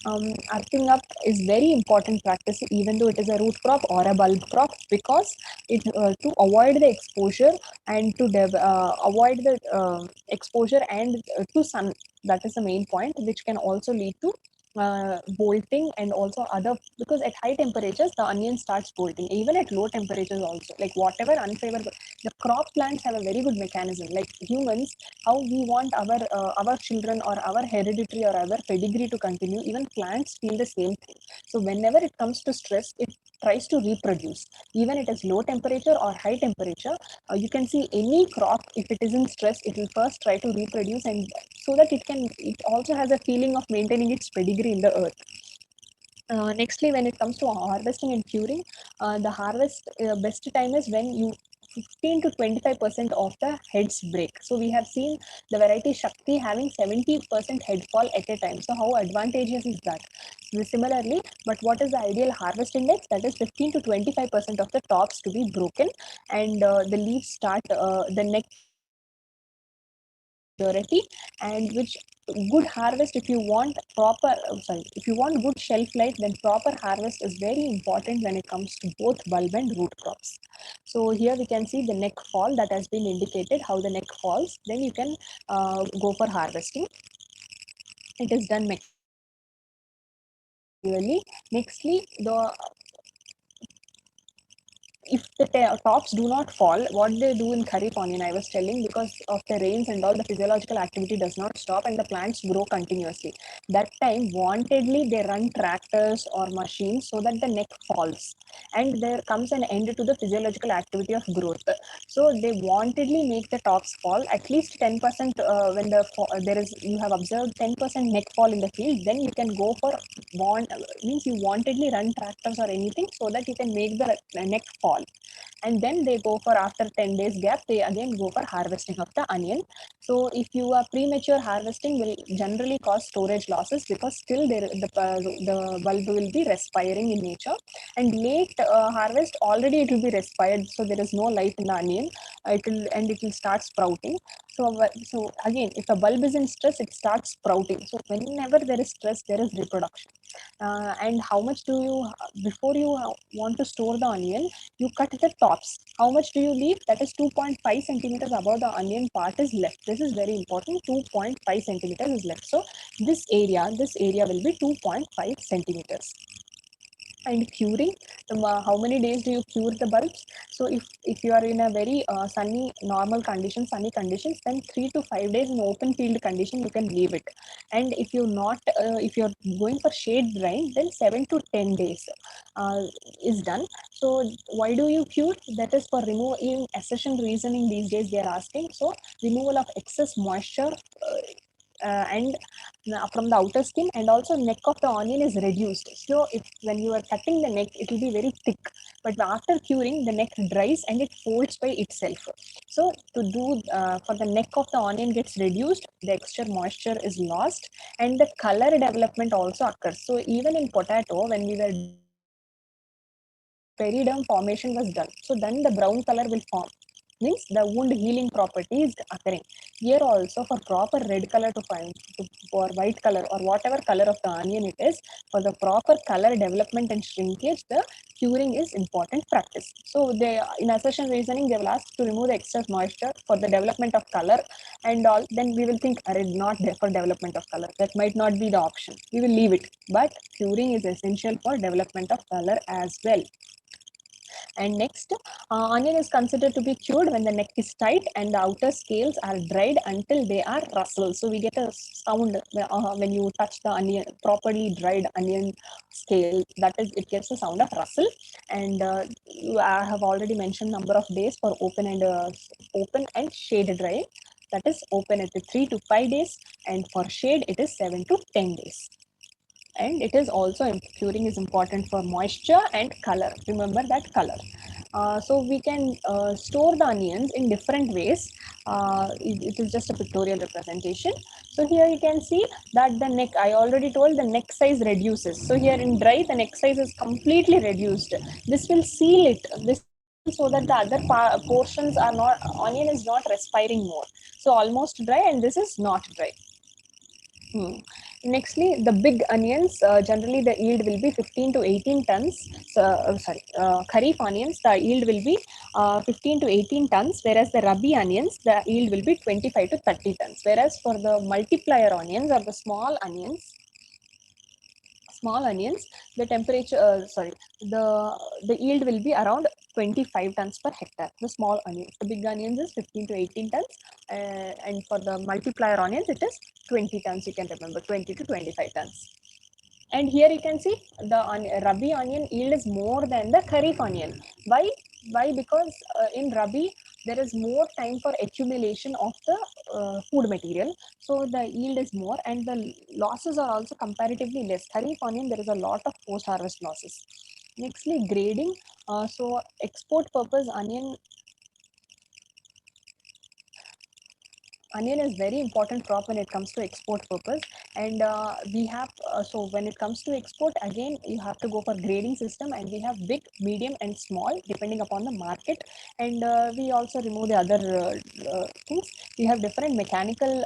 Earthing up is very important practice, even though it is a root crop or a bulb crop, because it to avoid the exposure and to avoid the exposure and to sun. That is the main point, which can also lead to bolting and also other, because at high temperatures the onion starts bolting, even at low temperatures also, like whatever unfavorable. The crop plants have a very good mechanism, like humans, how we want our children or our hereditary or our pedigree to continue, even plants feel the same thing. So whenever it comes to stress, it tries to reproduce, even it is low temperature or high temperature. You can see any crop, if it is in stress, it will first try to reproduce, and so that it also has a feeling of maintaining its pedigree in the earth. Nextly, when it comes to harvesting and curing, the harvest best time is when you 15 to 25% of the heads break. So we have seen the variety Shakti having 70% head fall at a time. So how advantageous is that? Similarly, but what is the ideal harvest index? That is 15 to 25% of the tops to be broken, and the leaves start, the neck maturity, and which good harvest, if you want proper if you want good shelf life, then proper harvest is very important when it comes to both bulb and root crops. So here we can see the neck fall that has been indicated, how the neck falls, then you can go for harvesting. It is done manually. Nextly, the if the tops do not fall, what they do in kharif onion, I was telling, because of the rains and all, the physiological activity does not stop and the plants grow continuously. That time, wantedly, they run tractors or machines so that the neck falls, and there comes an end to the physiological activity of growth. So they wantedly make the tops fall at least 10%. When there is, you have observed 10% neck fall in the field, then you can go for means you wantedly run tractors or anything so that you can make the neck fall. And then they go for, after 10 days gap, they again go for harvesting of the onion. So if you are premature harvesting, will generally cause storage losses, because still the bulb will be respiring in nature, and late harvest already it will be respired, so there is no life in the onion. It will start sprouting. So again, if a bulb is in stress, it starts sprouting. So whenever there is stress, there is reproduction. And how much do you, before you want to store the onion, you cut the tops. How much do you leave? That is 2.5 centimeters above the onion part is left. This is very important. 2.5 centimeters is left. So this area will be 2.5 centimeters. And curing, how many days do you cure the bulbs? So if you are in a very sunny conditions, then 3 to 5 days in open field condition you can leave it. And if you're going for shade drying, then 7 to 10 days uh, is done. So why do you cure? That is for removing accession reasoning, these days they are asking. So removal of excess moisture and from the outer skin, and also neck of the onion is reduced. So if when you are cutting the neck, it will be very thick, but after curing, the neck dries and it folds by itself. So to do for the neck of the onion gets reduced, the extra moisture is lost, and the color development also occurs. So even in potato, when we were periderm formation was done, so then the brown color will form, means the wound healing property is occurring. Here also, for proper red color to find, for white color or whatever color of the onion it is, for the proper color development and shrinkage, the curing is important practice. So they, in accession reasoning, they will ask to remove the excess moisture for the development of color and all. Then we will think, are not there for development of color, that might not be the option, we will leave it. But curing is essential for development of color as well. And next, onion is considered to be cured when the neck is tight and the outer scales are dried until they are rustled. So we get a sound when you touch the onion, properly dried onion scale, that is, it gets a sound of rustle. And I have already mentioned number of days for open and shade drying. That is, open at 3 to 5 days, and for shade it is 7 to 10 days. And it is also, curing is important for moisture and color. Remember that color. So we can store the onions in different ways. It is just a pictorial representation. So here you can see that the neck, I already told the neck size reduces. So here in dry, the neck size is completely reduced. This will seal it. This so that the other portions are not, onion is not respiring more. So almost dry, and this is not dry. Nextly, the big onions, generally the yield will be 15 to 18 tons. So, Kharif onions, the yield will be 15 to 18 tons, whereas the Rabi onions, the yield will be 25 to 30 tons. Whereas for the multiplier onions or the small onions, the temperature, the yield will be around 25 tons per hectare. The small onions, the big onions is 15 to 18 tons, and for the multiplier onions, it is 20 tons. You can remember 20 to 25 tons. And here you can see the Rabi onion yield is more than the Kharif onion. Why? Why? Because in Rabi there is more time for accumulation of the food material, so the yield is more, and the losses are also comparatively less. Kharif onion, there is a lot of post-harvest losses. Nextly, grading. So export purpose onion is very important crop when it comes to export purpose, and we have so when it comes to export, again you have to go for grading system, and we have big, medium and small depending upon the market, and we also remove the other things. We have different mechanical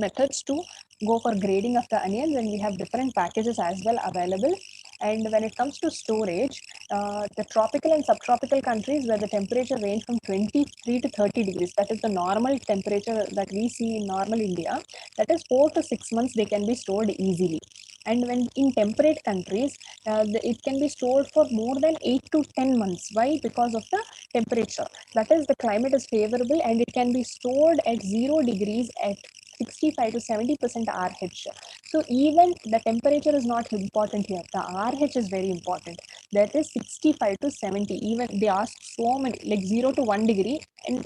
methods to go for grading of the onions, and we have different packages as well available. And when it comes to storage, the tropical and subtropical countries where the temperature range from 23 to 30 degrees, that is the normal temperature that we see in normal India, that is 4 to 6 months they can be stored easily. And when in temperate countries, it can be stored for more than 8 to 10 months. Why? Because of the temperature. That is, the climate is favorable, and it can be stored at 0 degrees at 65 to 70% RH. So even the temperature is not important here. The RH is very important. That is 65 to 70. Even they ask so many, like 0 to 1 degree. And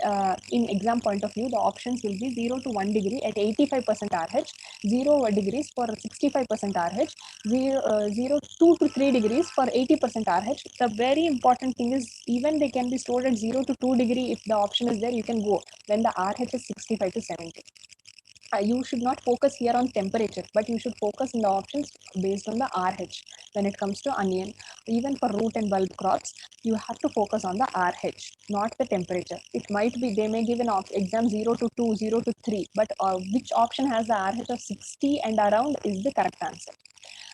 in exam point of view, the options will be 0 to 1 degree at 85% RH, 0 degrees for 65% RH, 0 2 to 3 degrees for 80% RH. The very important thing is, even they can be stored at 0 to 2 degree. If the option is there, you can go when the RH is 65 to 70. You should not focus here on temperature, but you should focus in the options based on the RH. When it comes to onion, even for root and bulb crops, you have to focus on the RH, not the temperature. It might be, they may give an exam 0 to 2, 0 to 3, but which option has the RH of 60 and around is the correct answer.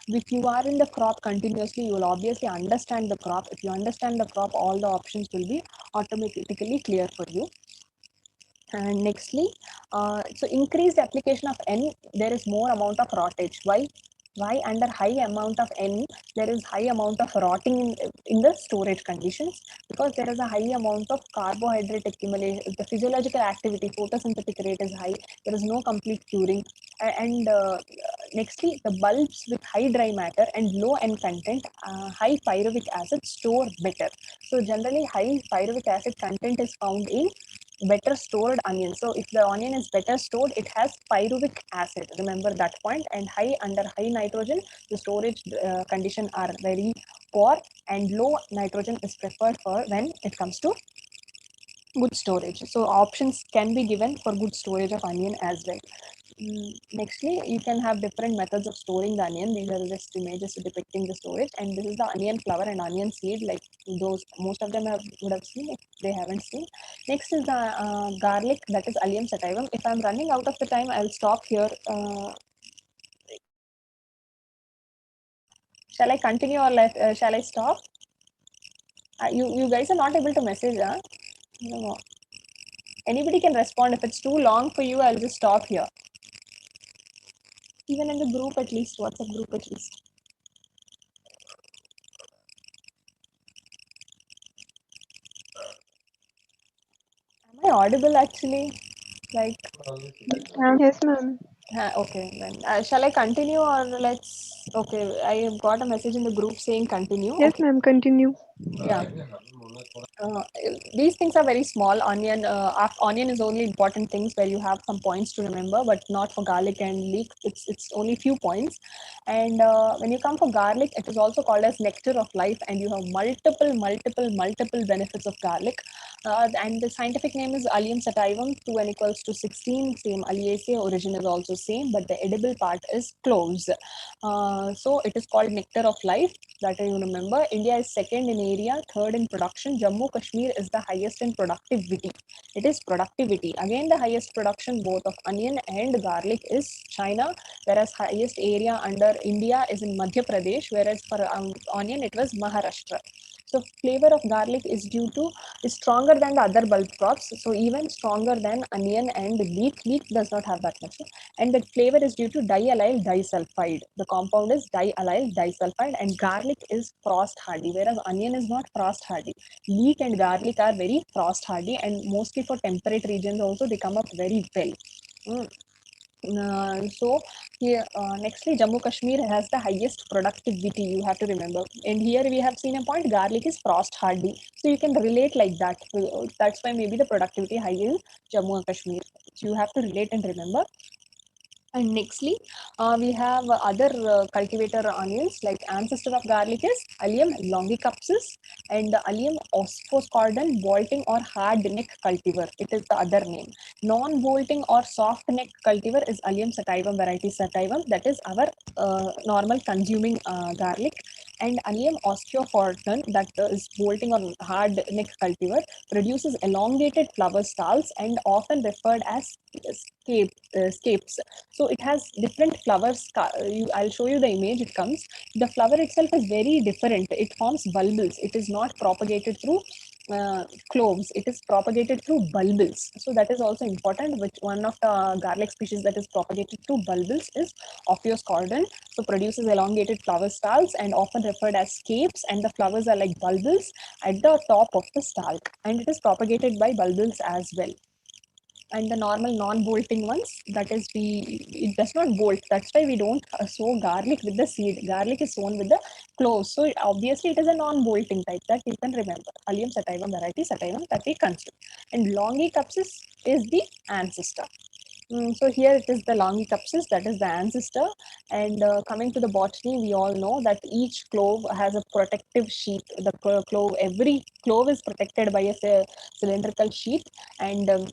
If you are in the crop continuously, you will obviously understand the crop. If you understand the crop, all the options will be automatically clear for you. And nextly, so increased application of N, there is more amount of rottage. Why under high amount of N, there is high amount of rotting in the storage conditions? Because there is a high amount of carbohydrate accumulation, the physiological activity, photosynthetic rate is high, there is no complete curing. And nextly, the bulbs with high dry matter and low N content, high pyruvic acid store better. So generally, high pyruvic acid content is found in better stored onion. So if the onion is better stored, it has pyruvic acid. Remember that point. And under high nitrogen, the storage condition are very poor, and low nitrogen is preferred for when it comes to good storage. So options can be given for good storage of onion as well. Nextly, you can have different methods of storing the onion. These are just images depicting the storage, and this is the onion flower and onion seed, like those most of them would have seen. If they haven't seen, next is the garlic, that is Allium sativum. If I'm running out of the time, I'll stop here. Shall I continue, or shall I stop? You guys are not able to message, huh? No. Anybody can respond. If it's too long for you, I'll just stop here. Even in the group, at least, WhatsApp group at least. Am I audible actually? Like, Yes, ma'am. okay, then shall I continue, or let's? Okay, I have got a message in the group saying continue. Yes, Okay, ma'am. Continue. yeah. Uh, these things are very small. Onion is only important things where you have some points to remember, but not for garlic and leek. It's only few points. And when you come for garlic, it is also called as nectar of life, and you have multiple benefits of garlic. And the scientific name is Allium sativum, 2n equals to 16. Same Alliaceae origin is also same, but the edible part is cloves. So it is called nectar of life. That you remember. India is second in area, third in production. Jammu Kashmir is the highest in productivity. It is productivity. Again, the highest production both of onion and garlic is China, whereas highest area under India is in Madhya Pradesh, whereas for onion it was Maharashtra. So flavor of garlic is stronger than the other bulb crops. So even stronger than onion and leek. Leek does not have that much, and the flavor is due to diallyl disulfide. The compound is diallyl disulfide, and garlic is frost hardy, whereas onion is not frost hardy. Leek and garlic are very frost hardy, and mostly for temperate regions also they come up very well. Mm. So here, nextly, Jammu Kashmir has the highest productivity. You have to remember, and here we have seen a point. Garlic is frost hardy, so you can relate like that. That's why maybe the productivity high in Jammu and Kashmir. So you have to relate and remember. And nextly, we have other cultivator onions, like ancestor of garlic is Allium longicupsis and Allium osphoscordon bolting or hard neck cultivar. It is the other name. Non-bolting or soft neck cultivar is Allium sativum variety sativum. That is our normal consuming garlic. And Allium osteoforton, that is bolting or hard neck cultivar, produces elongated flower stalks and often referred as scapes. So it has different flowers. I'll show you the image. It comes. The flower itself is very different. It forms bulbils. It is not propagated through cloves. It is propagated through bulbils. So that is also important. Which one of the garlic species that is propagated through bulbils is Ophioscordon. So produces elongated flower stalks and often referred as scapes. And the flowers are like bulbils at the top of the stalk. And it is propagated by bulbils as well. And the normal non-bolting ones, that is, it does not bolt. That's why we don't sow garlic with the seed. Garlic is sown with the cloves, so obviously it is a non-bolting type, that you can remember. Allium sativum variety sativum that we consume. And longicupsis is the ancestor. So here it is the longicupsis, that is the ancestor. And coming to the botany, we all know that each clove has a protective sheath. Every clove is protected by a cylindrical sheath. And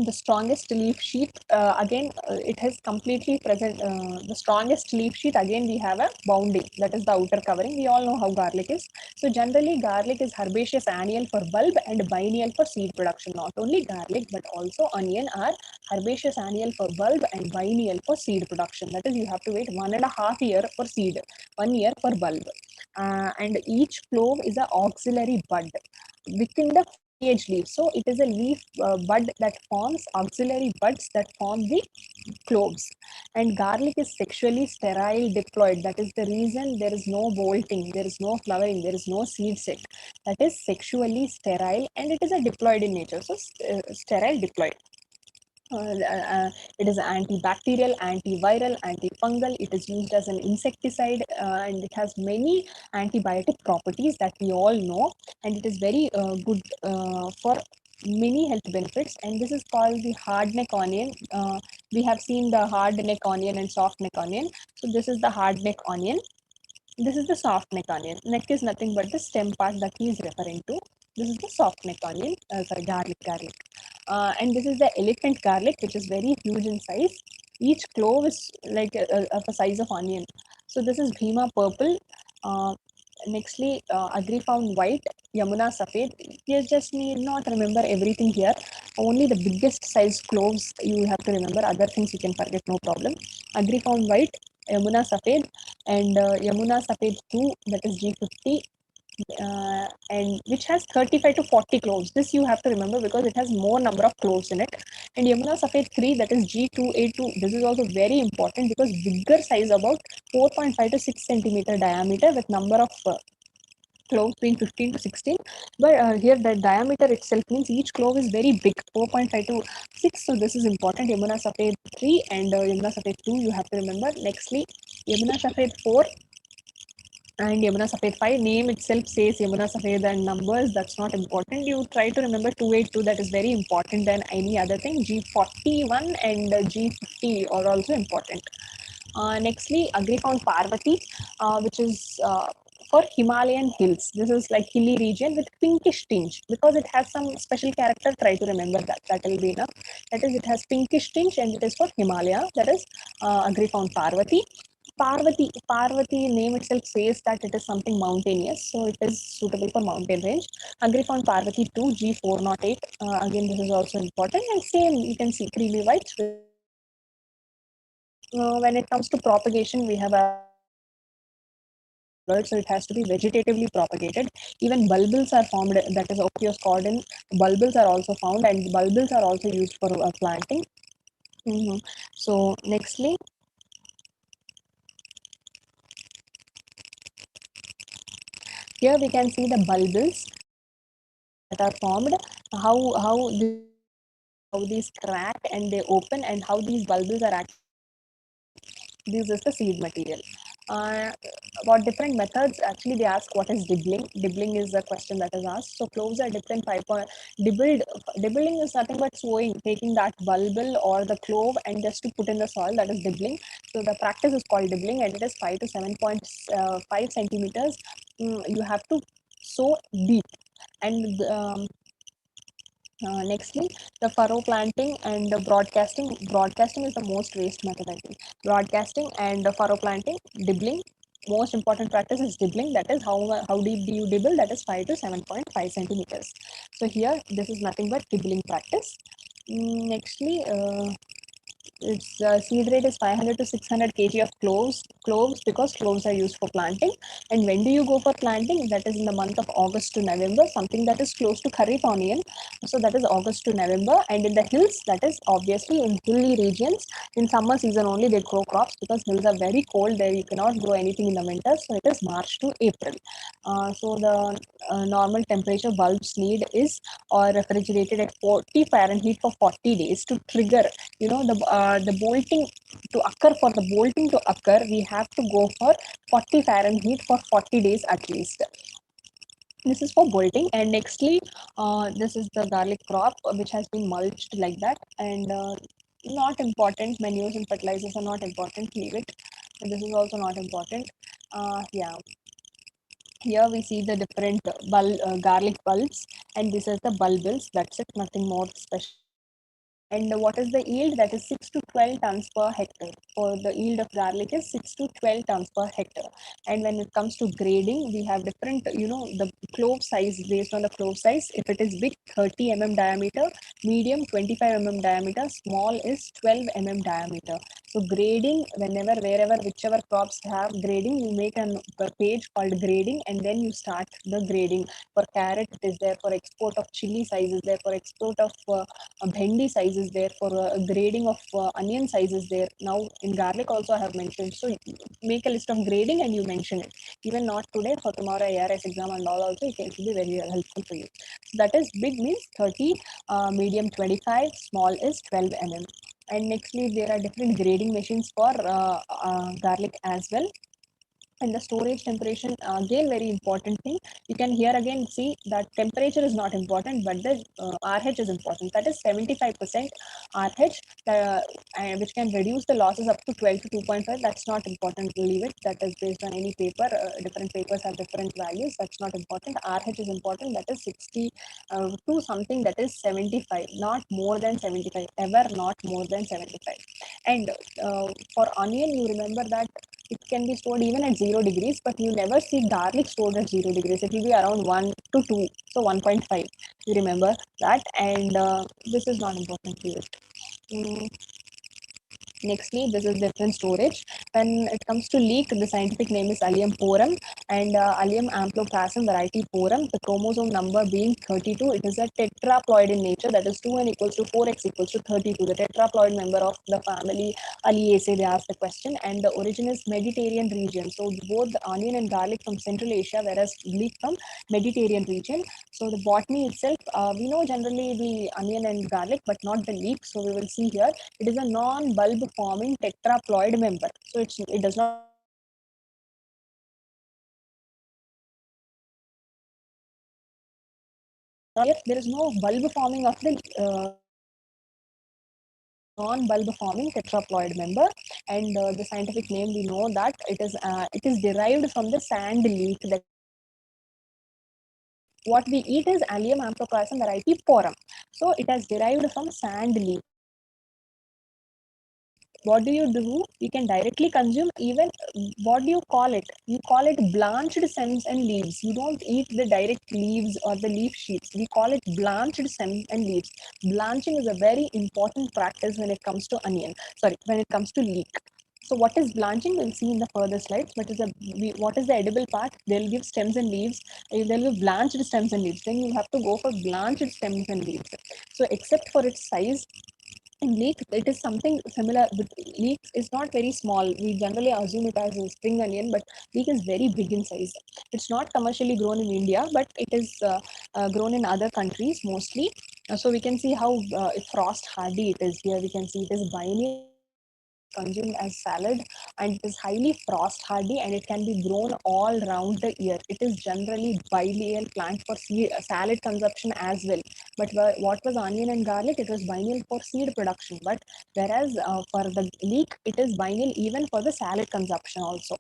the strongest leaf sheath, again, it has completely present. The strongest leaf sheath, again we have a bounding, that is the outer covering. We all know how garlic is. So generally garlic is herbaceous annual for bulb and biennial for seed production. Not only garlic but also onion are herbaceous annual for bulb and biennial for seed production. That is, you have to wait 1.5 year for seed, 1 year for bulb. And each clove is an auxiliary bud within the foliage leaf. So it is a leaf bud that forms auxiliary buds that form the cloves. And garlic is sexually sterile diploid. That is the reason there is no bolting, there is no flowering, there is no seed set. That is sexually sterile, and it is a diploid in nature. So sterile diploid. It is antibacterial, antiviral, antifungal. It is used as an insecticide, and it has many antibiotic properties that we all know. And it is very good for many health benefits. And this is called the hard neck onion. We have seen the hard neck onion and soft neck onion. So this is the hard neck onion. This is the soft neck onion. Neck is nothing but the stem part that he is referring to. This is the soft neck onion, sorry, garlic. And this is the elephant garlic, which is very huge in size. Each clove is like of a size of onion. So this is Bhima purple. Nextly, Agrifound white, Yamuna Safed. You just need not remember everything here. Only the biggest size cloves you have to remember. Other things you can forget, no problem. Agrifound white, Yamuna Safed, and Yamuna Safed 2, that is G50, and which has 35 to 40 cloves. This you have to remember because it has more number of cloves in it. And Yamuna Safed 3, that is G2A2. This is also very important because bigger size, about 4.5 to 6 centimeter diameter, with number of cloves being 15 to 16. But here the diameter itself means each clove is very big, 4.5 to 6. So this is important. Yamuna Safed 3 and Yamuna Safed 2 you have to remember. Nextly, Yamuna Safed 4. And Yamuna Safed 5 name itself says Yamuna Safed and numbers, that's not important. You try to remember 282, that is very important than any other thing. G41 and G50 are also important. Nextly, Agri found Parvati, which is for Himalayan hills. This is like hilly region with pinkish tinge because it has some special character. Try to remember that. That will be enough. That is, it has pinkish tinge and it is for Himalaya. That is Agri found Parvati. Parvati name itself says that it is something mountainous, so it is suitable for mountain range. Agri found Parvati 2 G408. Again, this is also important. And same, you can see creamy whites. When it comes to propagation, we have a so it has to be vegetatively propagated. Even bulbils are formed, that is Ophioscordon. Bulbils are also found, and bulbils are also used for planting. So nextly, here we can see the bulbils that are formed. How these crack and they open, and how these bulbils are active. This is the seed material. About different methods, actually they ask what is dibbling. Dibbling is a question that is asked. So cloves are dipped in 5 point. Dibbling is nothing but sowing, taking that bulbil or the clove and just to put in the soil, that is dibbling. So the practice is called dibbling, and it is 5 to 7.5 centimeters. You have to sow deep. And nextly, the furrow planting and the broadcasting. Broadcasting is the most waste method, I think. Broadcasting and the furrow planting, dibbling. Most important practice is dibbling. That is how deep do you dibble? That is 5 to 7.5 centimeters. So here, this is nothing but dibbling practice. Nextly, its seed rate is 500 to 600 kg of cloves because cloves are used for planting. And when do you go for planting? That is in the month of August to November, something that is close to kharif onion. So that is August to November. And in the hills, that is obviously in hilly regions. In summer season only they grow crops because hills are very cold there. You cannot grow anything in the winter. So it is March to April. So the normal temperature bulbs need is or refrigerated at 40 Fahrenheit for 40 days to trigger, the bolting to occur. For the bolting to occur, we have to go for 40 Fahrenheit for 40 days at least. This is for bolting. And nextly, this is the garlic crop which has been mulched like that. And not important, manures and fertilizers are not important, leave it. And this is also not important. Yeah, here we see the different garlic bulbs, and this is the bulbils. That's it, nothing more special. And what is the yield? That is 6 to 12 tons per hectare. For the yield of garlic is 6 to 12 tons per hectare. And when it comes to grading, we have different, the clove size based on the clove size. If it is big, 30 diameter, medium 25 diameter, small is 12 diameter. So grading, wherever, whichever crops have grading, you make a page called grading, and then you start the grading. For carrot, it is there. For export of chili size is there. For export of bhendi size is there. For grading of onion size is there. Now in garlic also I have mentioned. So make a list of grading and you mention it. Even not today, for tomorrow ARS exam and all also, it will be very helpful for you. So that is big means 30, medium 25, small is 12 And nextly, there are different grading machines for garlic as well. And the storage temperature, again very important thing. You can here again see that temperature is not important, but the RH is important. That is 75% RH, which can reduce the losses up to 12 to 2.5. That's not important, leave it. That is based on any paper. Different papers have different values. That's not important. RH is important. That is 60 to something, that is 75, not more than 75, ever not more than 75. And for onion, you remember that it can be stored even at 0 degrees, but you never see garlic stored at 0 degrees. It will be around 1 to 2, so 1.5. You remember that, and this is not important to it. Nextly, this is different storage. When it comes to leek, the scientific name is Allium porum and Allium amploplasm variety porum. The chromosome number being 32. It is a tetraploid in nature. That is 2n equals to 4x equals to 32. The tetraploid member of the family Alliaceae, they asked the question. And the origin is Mediterranean region. So both the onion and garlic from Central Asia, whereas leek from Mediterranean region. So the botany itself, we know generally the onion and garlic, but not the leek. So we will see here, it is a non-bulb forming tetraploid member. So it does not there is no bulb forming of the non-bulb forming tetraploid member, and the scientific name we know that it is derived from the sand leaf. That what we eat is Allium amphoprasum variety porum. So it has derived from sand leaf. What do you do? You can directly consume. Even what do you call it? You call it blanched stems and leaves. You don't eat the direct leaves or the leaf sheets. We call it blanched stems and leaves. Blanching is a very important practice when it comes to onion. Sorry, when it comes to leek. So what is blanching? We'll see in the further slides. What is the edible part? They'll give stems and leaves. They'll give blanched stems and leaves. Then you have to go for blanched stems and leaves. So except for its size, in leek, it is something similar. With leek is not very small. We generally assume it as a spring onion, but leek is very big in size. It's not commercially grown in India, but it is grown in other countries mostly. So we can see how frost hardy it is. Here we can see it is biennial, consumed as salad, and it is highly frost hardy, and it can be grown all round the year. It is generally biennial plant for salad consumption as well. But what was onion and garlic? It was biennial for seed production. But whereas for the leek, it is biennial even for the salad consumption also.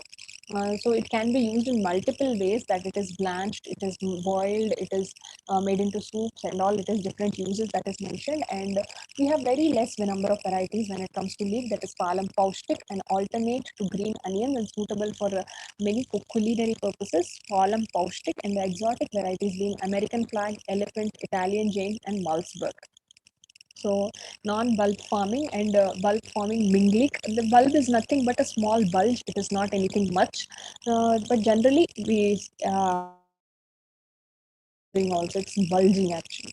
So it can be used in multiple ways, that it is blanched, it is boiled, it is made into soups and all. It is different uses that is mentioned, and we have very less number of varieties when it comes to leek. That is Palam Paustik, an alternate to green onion and suitable for many culinary purposes. Palam Paustik, and the exotic varieties being American flag, elephant, Italian jane, and Malzberg. So non-bulb farming and bulb forming minglik. The bulb is nothing but a small bulge. It is not anything much, but generally we also it's bulging actually.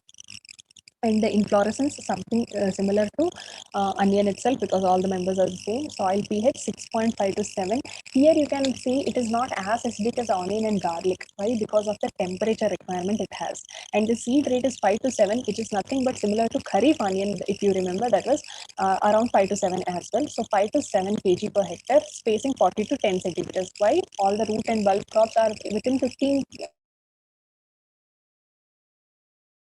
And the inflorescence is something similar to onion itself, because all the members are the same. Soil pH 6.5 to 7. Here you can see it is not as acidic as onion and garlic. Why? Because of the temperature requirement it has. And the seed rate is 5 to 7, which is nothing but similar to kharif onion. If you remember, that was around 5 to 7 as well. So 5 to 7 kg per hectare, spacing 40 to 10 centimeters. Why? All the root and bulb crops are within 15,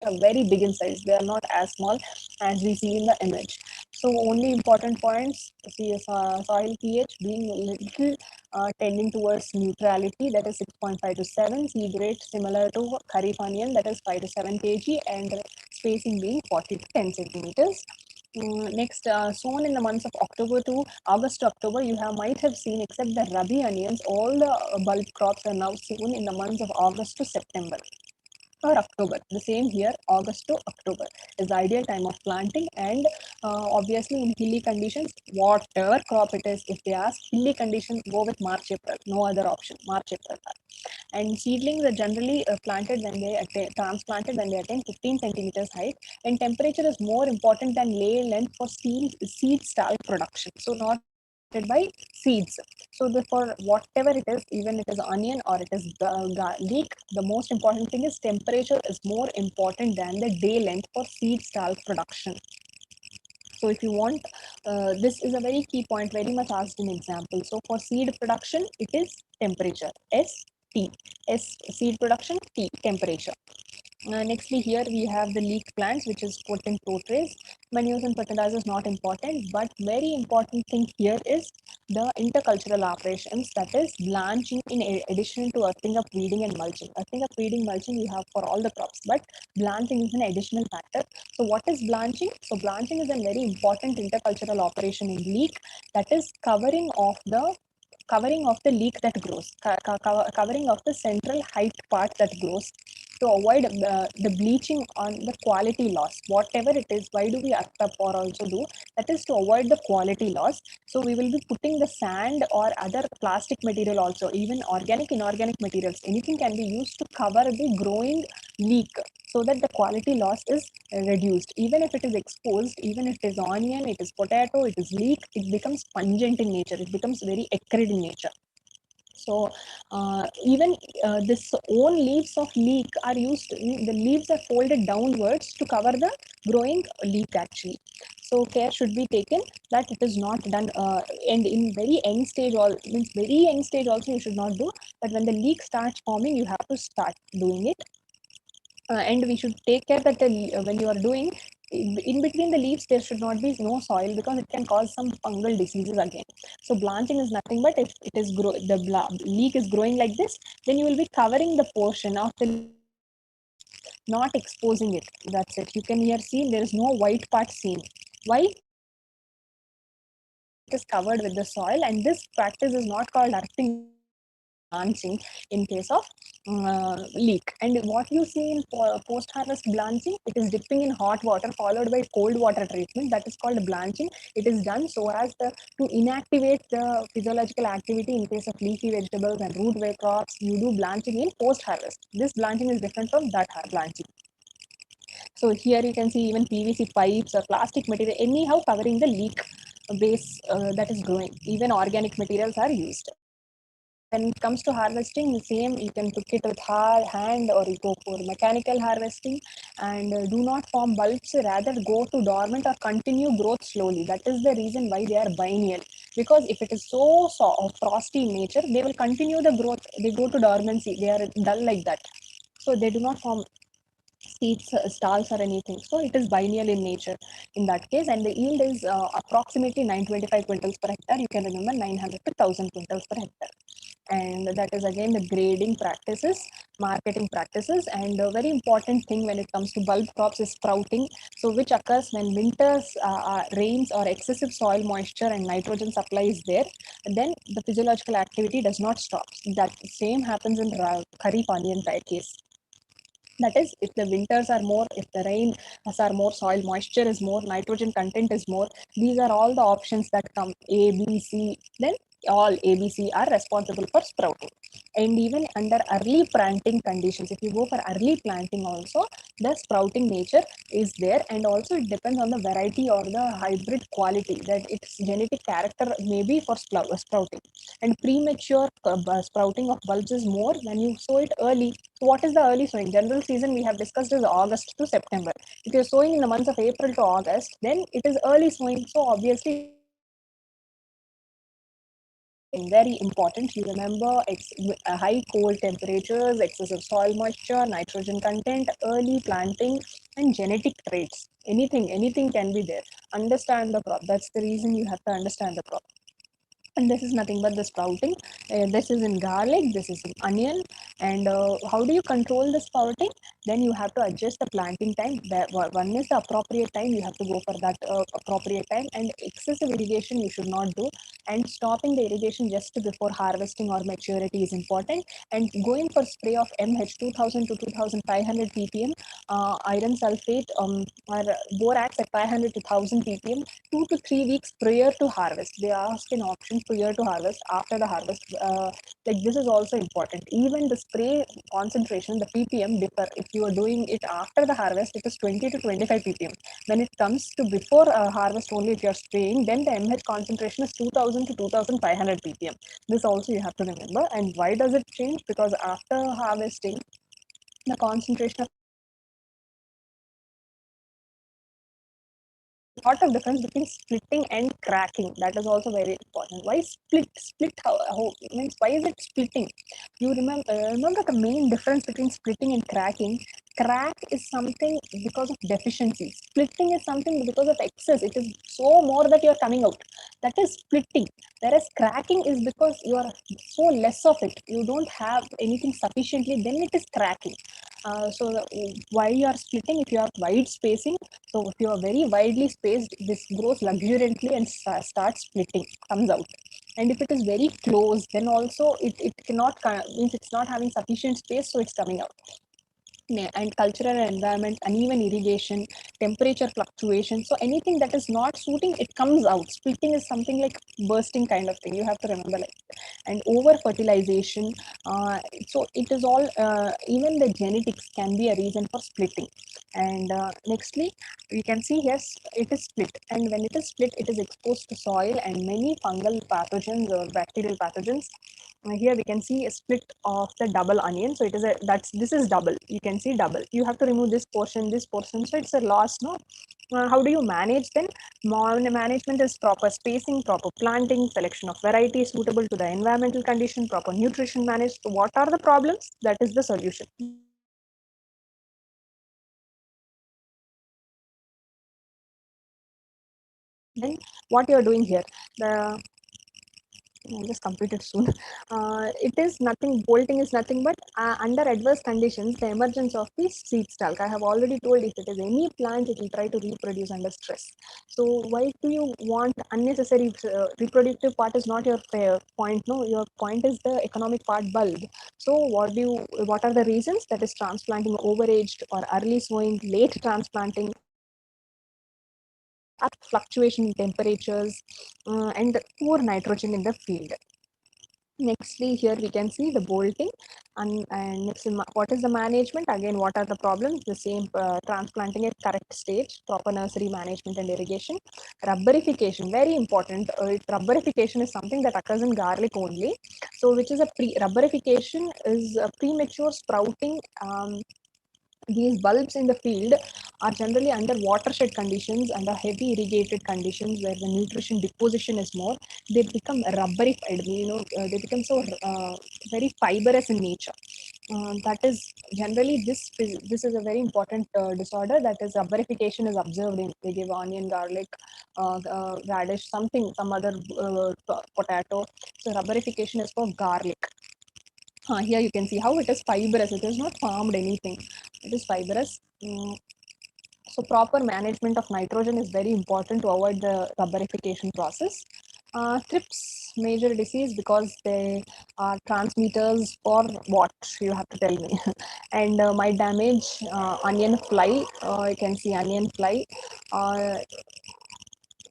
are very big in size. They are not as small as we see in the image. So only important points: see soil pH being a little tending towards neutrality, that is 6.5 to 7. Seed rate similar to kharif onion, that is 5 to 7 kg, and spacing being 40 to 10 centimeters. Next, sown in the months of October to August to October, you might have seen, except the rabi onions, all the bulb crops are now sown in the months of August to September or October. The same here, August to October is the ideal time of planting. And obviously in hilly conditions, whatever crop it is, if they ask hilly conditions, go with March, April. No other option, March, April. And seedlings are generally planted when they transplanted when they attain 15 centimeters height. And temperature is more important than lay length for seed stalk production. So not by seeds. So therefore, whatever it is, even it is onion or it is garlic, the most important thing is temperature is more important than the day length for seed stalk production. So if you want, this is a very key point, very much asked in example. So for seed production, it is temperature, S, T. S, seed production, T, temperature. Nextly, here we have the leek plants, which is put in protrays. Manures and fertilizers not important, but very important thing here is the intercultural operations, that is blanching in addition to earthing up, weeding, and mulching. Earthing up, weeding, mulching we have for all the crops, but blanching is an additional factor. So what is blanching? So blanching is a very important intercultural operation in leek, that is covering of the leek that grows, covering of the central height part that grows, to avoid the bleaching on the quality loss. Whatever it is, why do we earth up or also do? That is to avoid the quality loss. So we will be putting the sand or other plastic material also, even organic, inorganic materials. Anything can be used to cover the growing leek, so that the quality loss is reduced. Even if it is exposed, even if it is onion, it is potato, it is leek, it becomes pungent in nature. It becomes very acrid in nature. So even this own leaves of leek are used, the leaves are folded downwards to cover the growing leek actually. So care should be taken that it is not done, and in very young stage, means very young stage also you should not do, but when the leek starts forming, you have to start doing it. And we should take care that when you are doing in between the leaves there should not be no soil, because it can cause some fungal diseases again. So blanching is nothing but if it is leek is growing like this, then you will be covering the portion of the not exposing it. That's it. You can here see there is no white part seen. Why? It is covered with the soil, and this practice is not called earthing, blanching in case of leek. And what you see in post harvest blanching, it is dipping in hot water followed by cold water treatment. That is called blanching. It is done so as to inactivate the physiological activity. In case of leafy vegetables and root crops, you do blanching in post harvest. This blanching is different from that blanching. So here you can see even PVC pipes or plastic material, anyhow covering the leek base that is growing. Even organic materials are used. And when it comes to harvesting, the same, you can cook it with hand or you go for mechanical harvesting, and do not form bulbs, rather go to dormant or continue growth slowly. That is the reason why they are biennial, because if it is so frosty in nature, they will continue the growth. They go to dormancy. They are dull like that. So they do not form seeds, stalls or anything. So it is biennial in nature in that case, and the yield is approximately 925 quintals per hectare. You can remember 900 to 1000 quintals per hectare. And that is again the grading practices, marketing practices, and a very important thing when it comes to bulb crops is sprouting. So which occurs when winters rains or excessive soil moisture and nitrogen supply is there, then the physiological activity does not stop. That same happens in kharif onion case. That is, if the winters are more, if the rain are more, soil moisture is more, nitrogen content is more, these are all the options that come A, B, C, then all A, B, C are responsible for sprouting. And even under early planting conditions, if you go for early planting also, the sprouting nature is there, and also it depends on the variety or the hybrid quality, that its genetic character may be for sprouting. And premature sprouting of bulbs is more when you sow it early. So what is the early sowing? General season we have discussed is August to September. If you're sowing in the months of April to August, then it is early sowing. So obviously very important. You remember high cold temperatures, excessive soil moisture, nitrogen content, early planting, and genetic traits. Anything can be there. Understand the crop. That's the reason you have to understand the crop. And this is nothing but the sprouting. This is in garlic, this is in onion. And how do you control the sprouting? Then you have to adjust the planting time. One is the appropriate time, you have to go for that appropriate time. And excessive irrigation you should not do, and stopping the irrigation just before harvesting or maturity is important. And going for spray of MH 2000 to 2500 ppm, iron sulfate or borax at 500 to 1000 ppm 2 to 3 weeks prior to harvest. They ask an option prior to harvest, after the harvest. Like this is also important. Even the spray concentration, the ppm differ. If you are doing it after the harvest, it is 20 to 25 ppm. When it comes to before harvest only, if you are spraying, then the MH concentration is 2000 to 2500 ppm. This also you have to remember. And why does it change? Because after harvesting, the concentration of lot of difference between splitting and cracking. That is also very important. Why split how means, why is it splitting? You remember the main difference between splitting and cracking. Crack is something because of deficiency. Splitting is something because of excess. It is so more that you are coming out. That is splitting. Whereas cracking is because you are so less of it, you don't have anything sufficiently, then it is cracking. Why you are splitting? If you have wide spacing, so if you are very widely spaced, this grows luxuriantly and starts splitting, comes out. And if it is very close, then also it cannot, means it's not having sufficient space, so it's coming out. And cultural environment, uneven irrigation, temperature fluctuation. So anything that is not suiting, it comes out. Splitting is something like bursting kind of thing. You have to remember like that. And over fertilization. So it is all, even the genetics can be a reason for splitting. And nextly, you can see yes, it is split. And when it is split, it is exposed to soil and many fungal pathogens or bacterial pathogens. Here we can see a split of the double onion. So it is this is double. You can see double. You have to remove this portion, this portion. So it's a loss, no? How do you manage then? Management is proper spacing, proper planting, selection of varieties suitable to the environmental condition, proper nutrition managed. So what are the problems? That is the solution. Then what you are doing here, the I'll just complete it soon. It is nothing, bolting is nothing but under adverse conditions, the emergence of the seed stalk. I have already told if it is any plant, it will try to reproduce under stress. So why do you want unnecessary reproductive part is not your point. No, your point is the economic part bulb. So what are the reasons? That is transplanting overaged or early sowing, late transplanting, up fluctuation in temperatures, and poor nitrogen in the field. Nextly, here we can see the bolting, and next, what is the management? Again, what are the problems? The same, transplanting at correct stage, proper nursery management and irrigation. Rubberification, very important. Rubberification is something that occurs in garlic only. So, which is rubberification is a premature sprouting. These bulbs in the field are generally under watershed conditions, under heavy irrigated conditions where the nutrition deposition is more. They become rubberified. They become so very fibrous in nature. That is generally this is a very important disorder. That is rubberification is observed in, they give onion, garlic, radish, some other potato. So rubberification is for garlic. Here you can see how it is fibrous. It is not formed anything. It is fibrous. So proper management of nitrogen is very important to avoid the rubberification process. Thrips, major disease because they are transmitters for what, you have to tell me. And my damage, onion fly. You can see onion fly.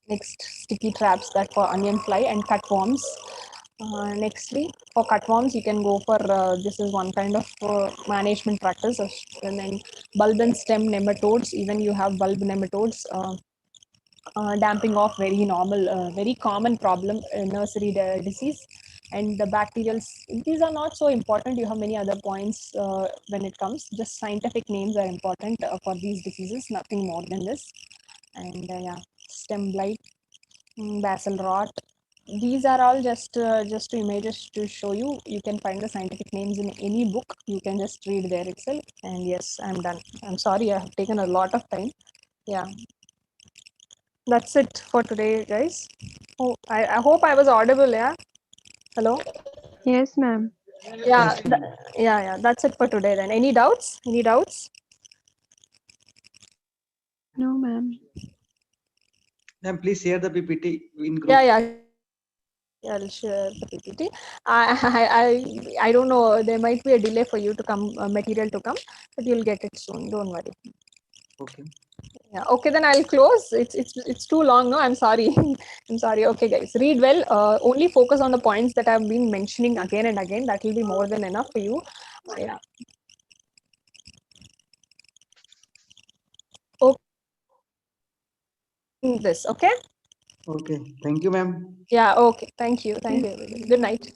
Next, sticky traps that for onion fly and cutworms. Nextly, for cutworms, you can go for this is one kind of management practice. And then bulb and stem nematodes, even you have bulb nematodes. Damping off, very normal, very common problem, nursery disease. And the bacterials, these are not so important. You have many other points when it comes. Just scientific names are important for these diseases, nothing more than this. And yeah, stem blight, basal rot. These are all just images to show you. You can find the scientific names in any book. You can just read there itself. And yes, I'm done. I'm sorry I have taken a lot of time. Yeah, that's it for today, guys. Oh, I hope I was audible. Yeah. Hello. Yes, ma'am. Yeah. Yes, ma'am. Yeah. That's it for today. Then, any doubts? Any doubts? No, ma'am. Ma'am, please share the PPT in group. Yeah. Yeah, I'll share the PPT. I don't know. There might be a delay for you to come, material to come, but you'll get it soon. Don't worry. Okay. Yeah. Okay, then I'll close. It's too long. No, I'm sorry. I'm sorry. Okay, guys, read well. Only focus on the points that I've been mentioning again and again. That will be more than enough for you. Yeah. Okay. This. Okay. Okay. Thank you, ma'am. Yeah. Okay. Thank you. Thank Yes. you, everybody. Good night.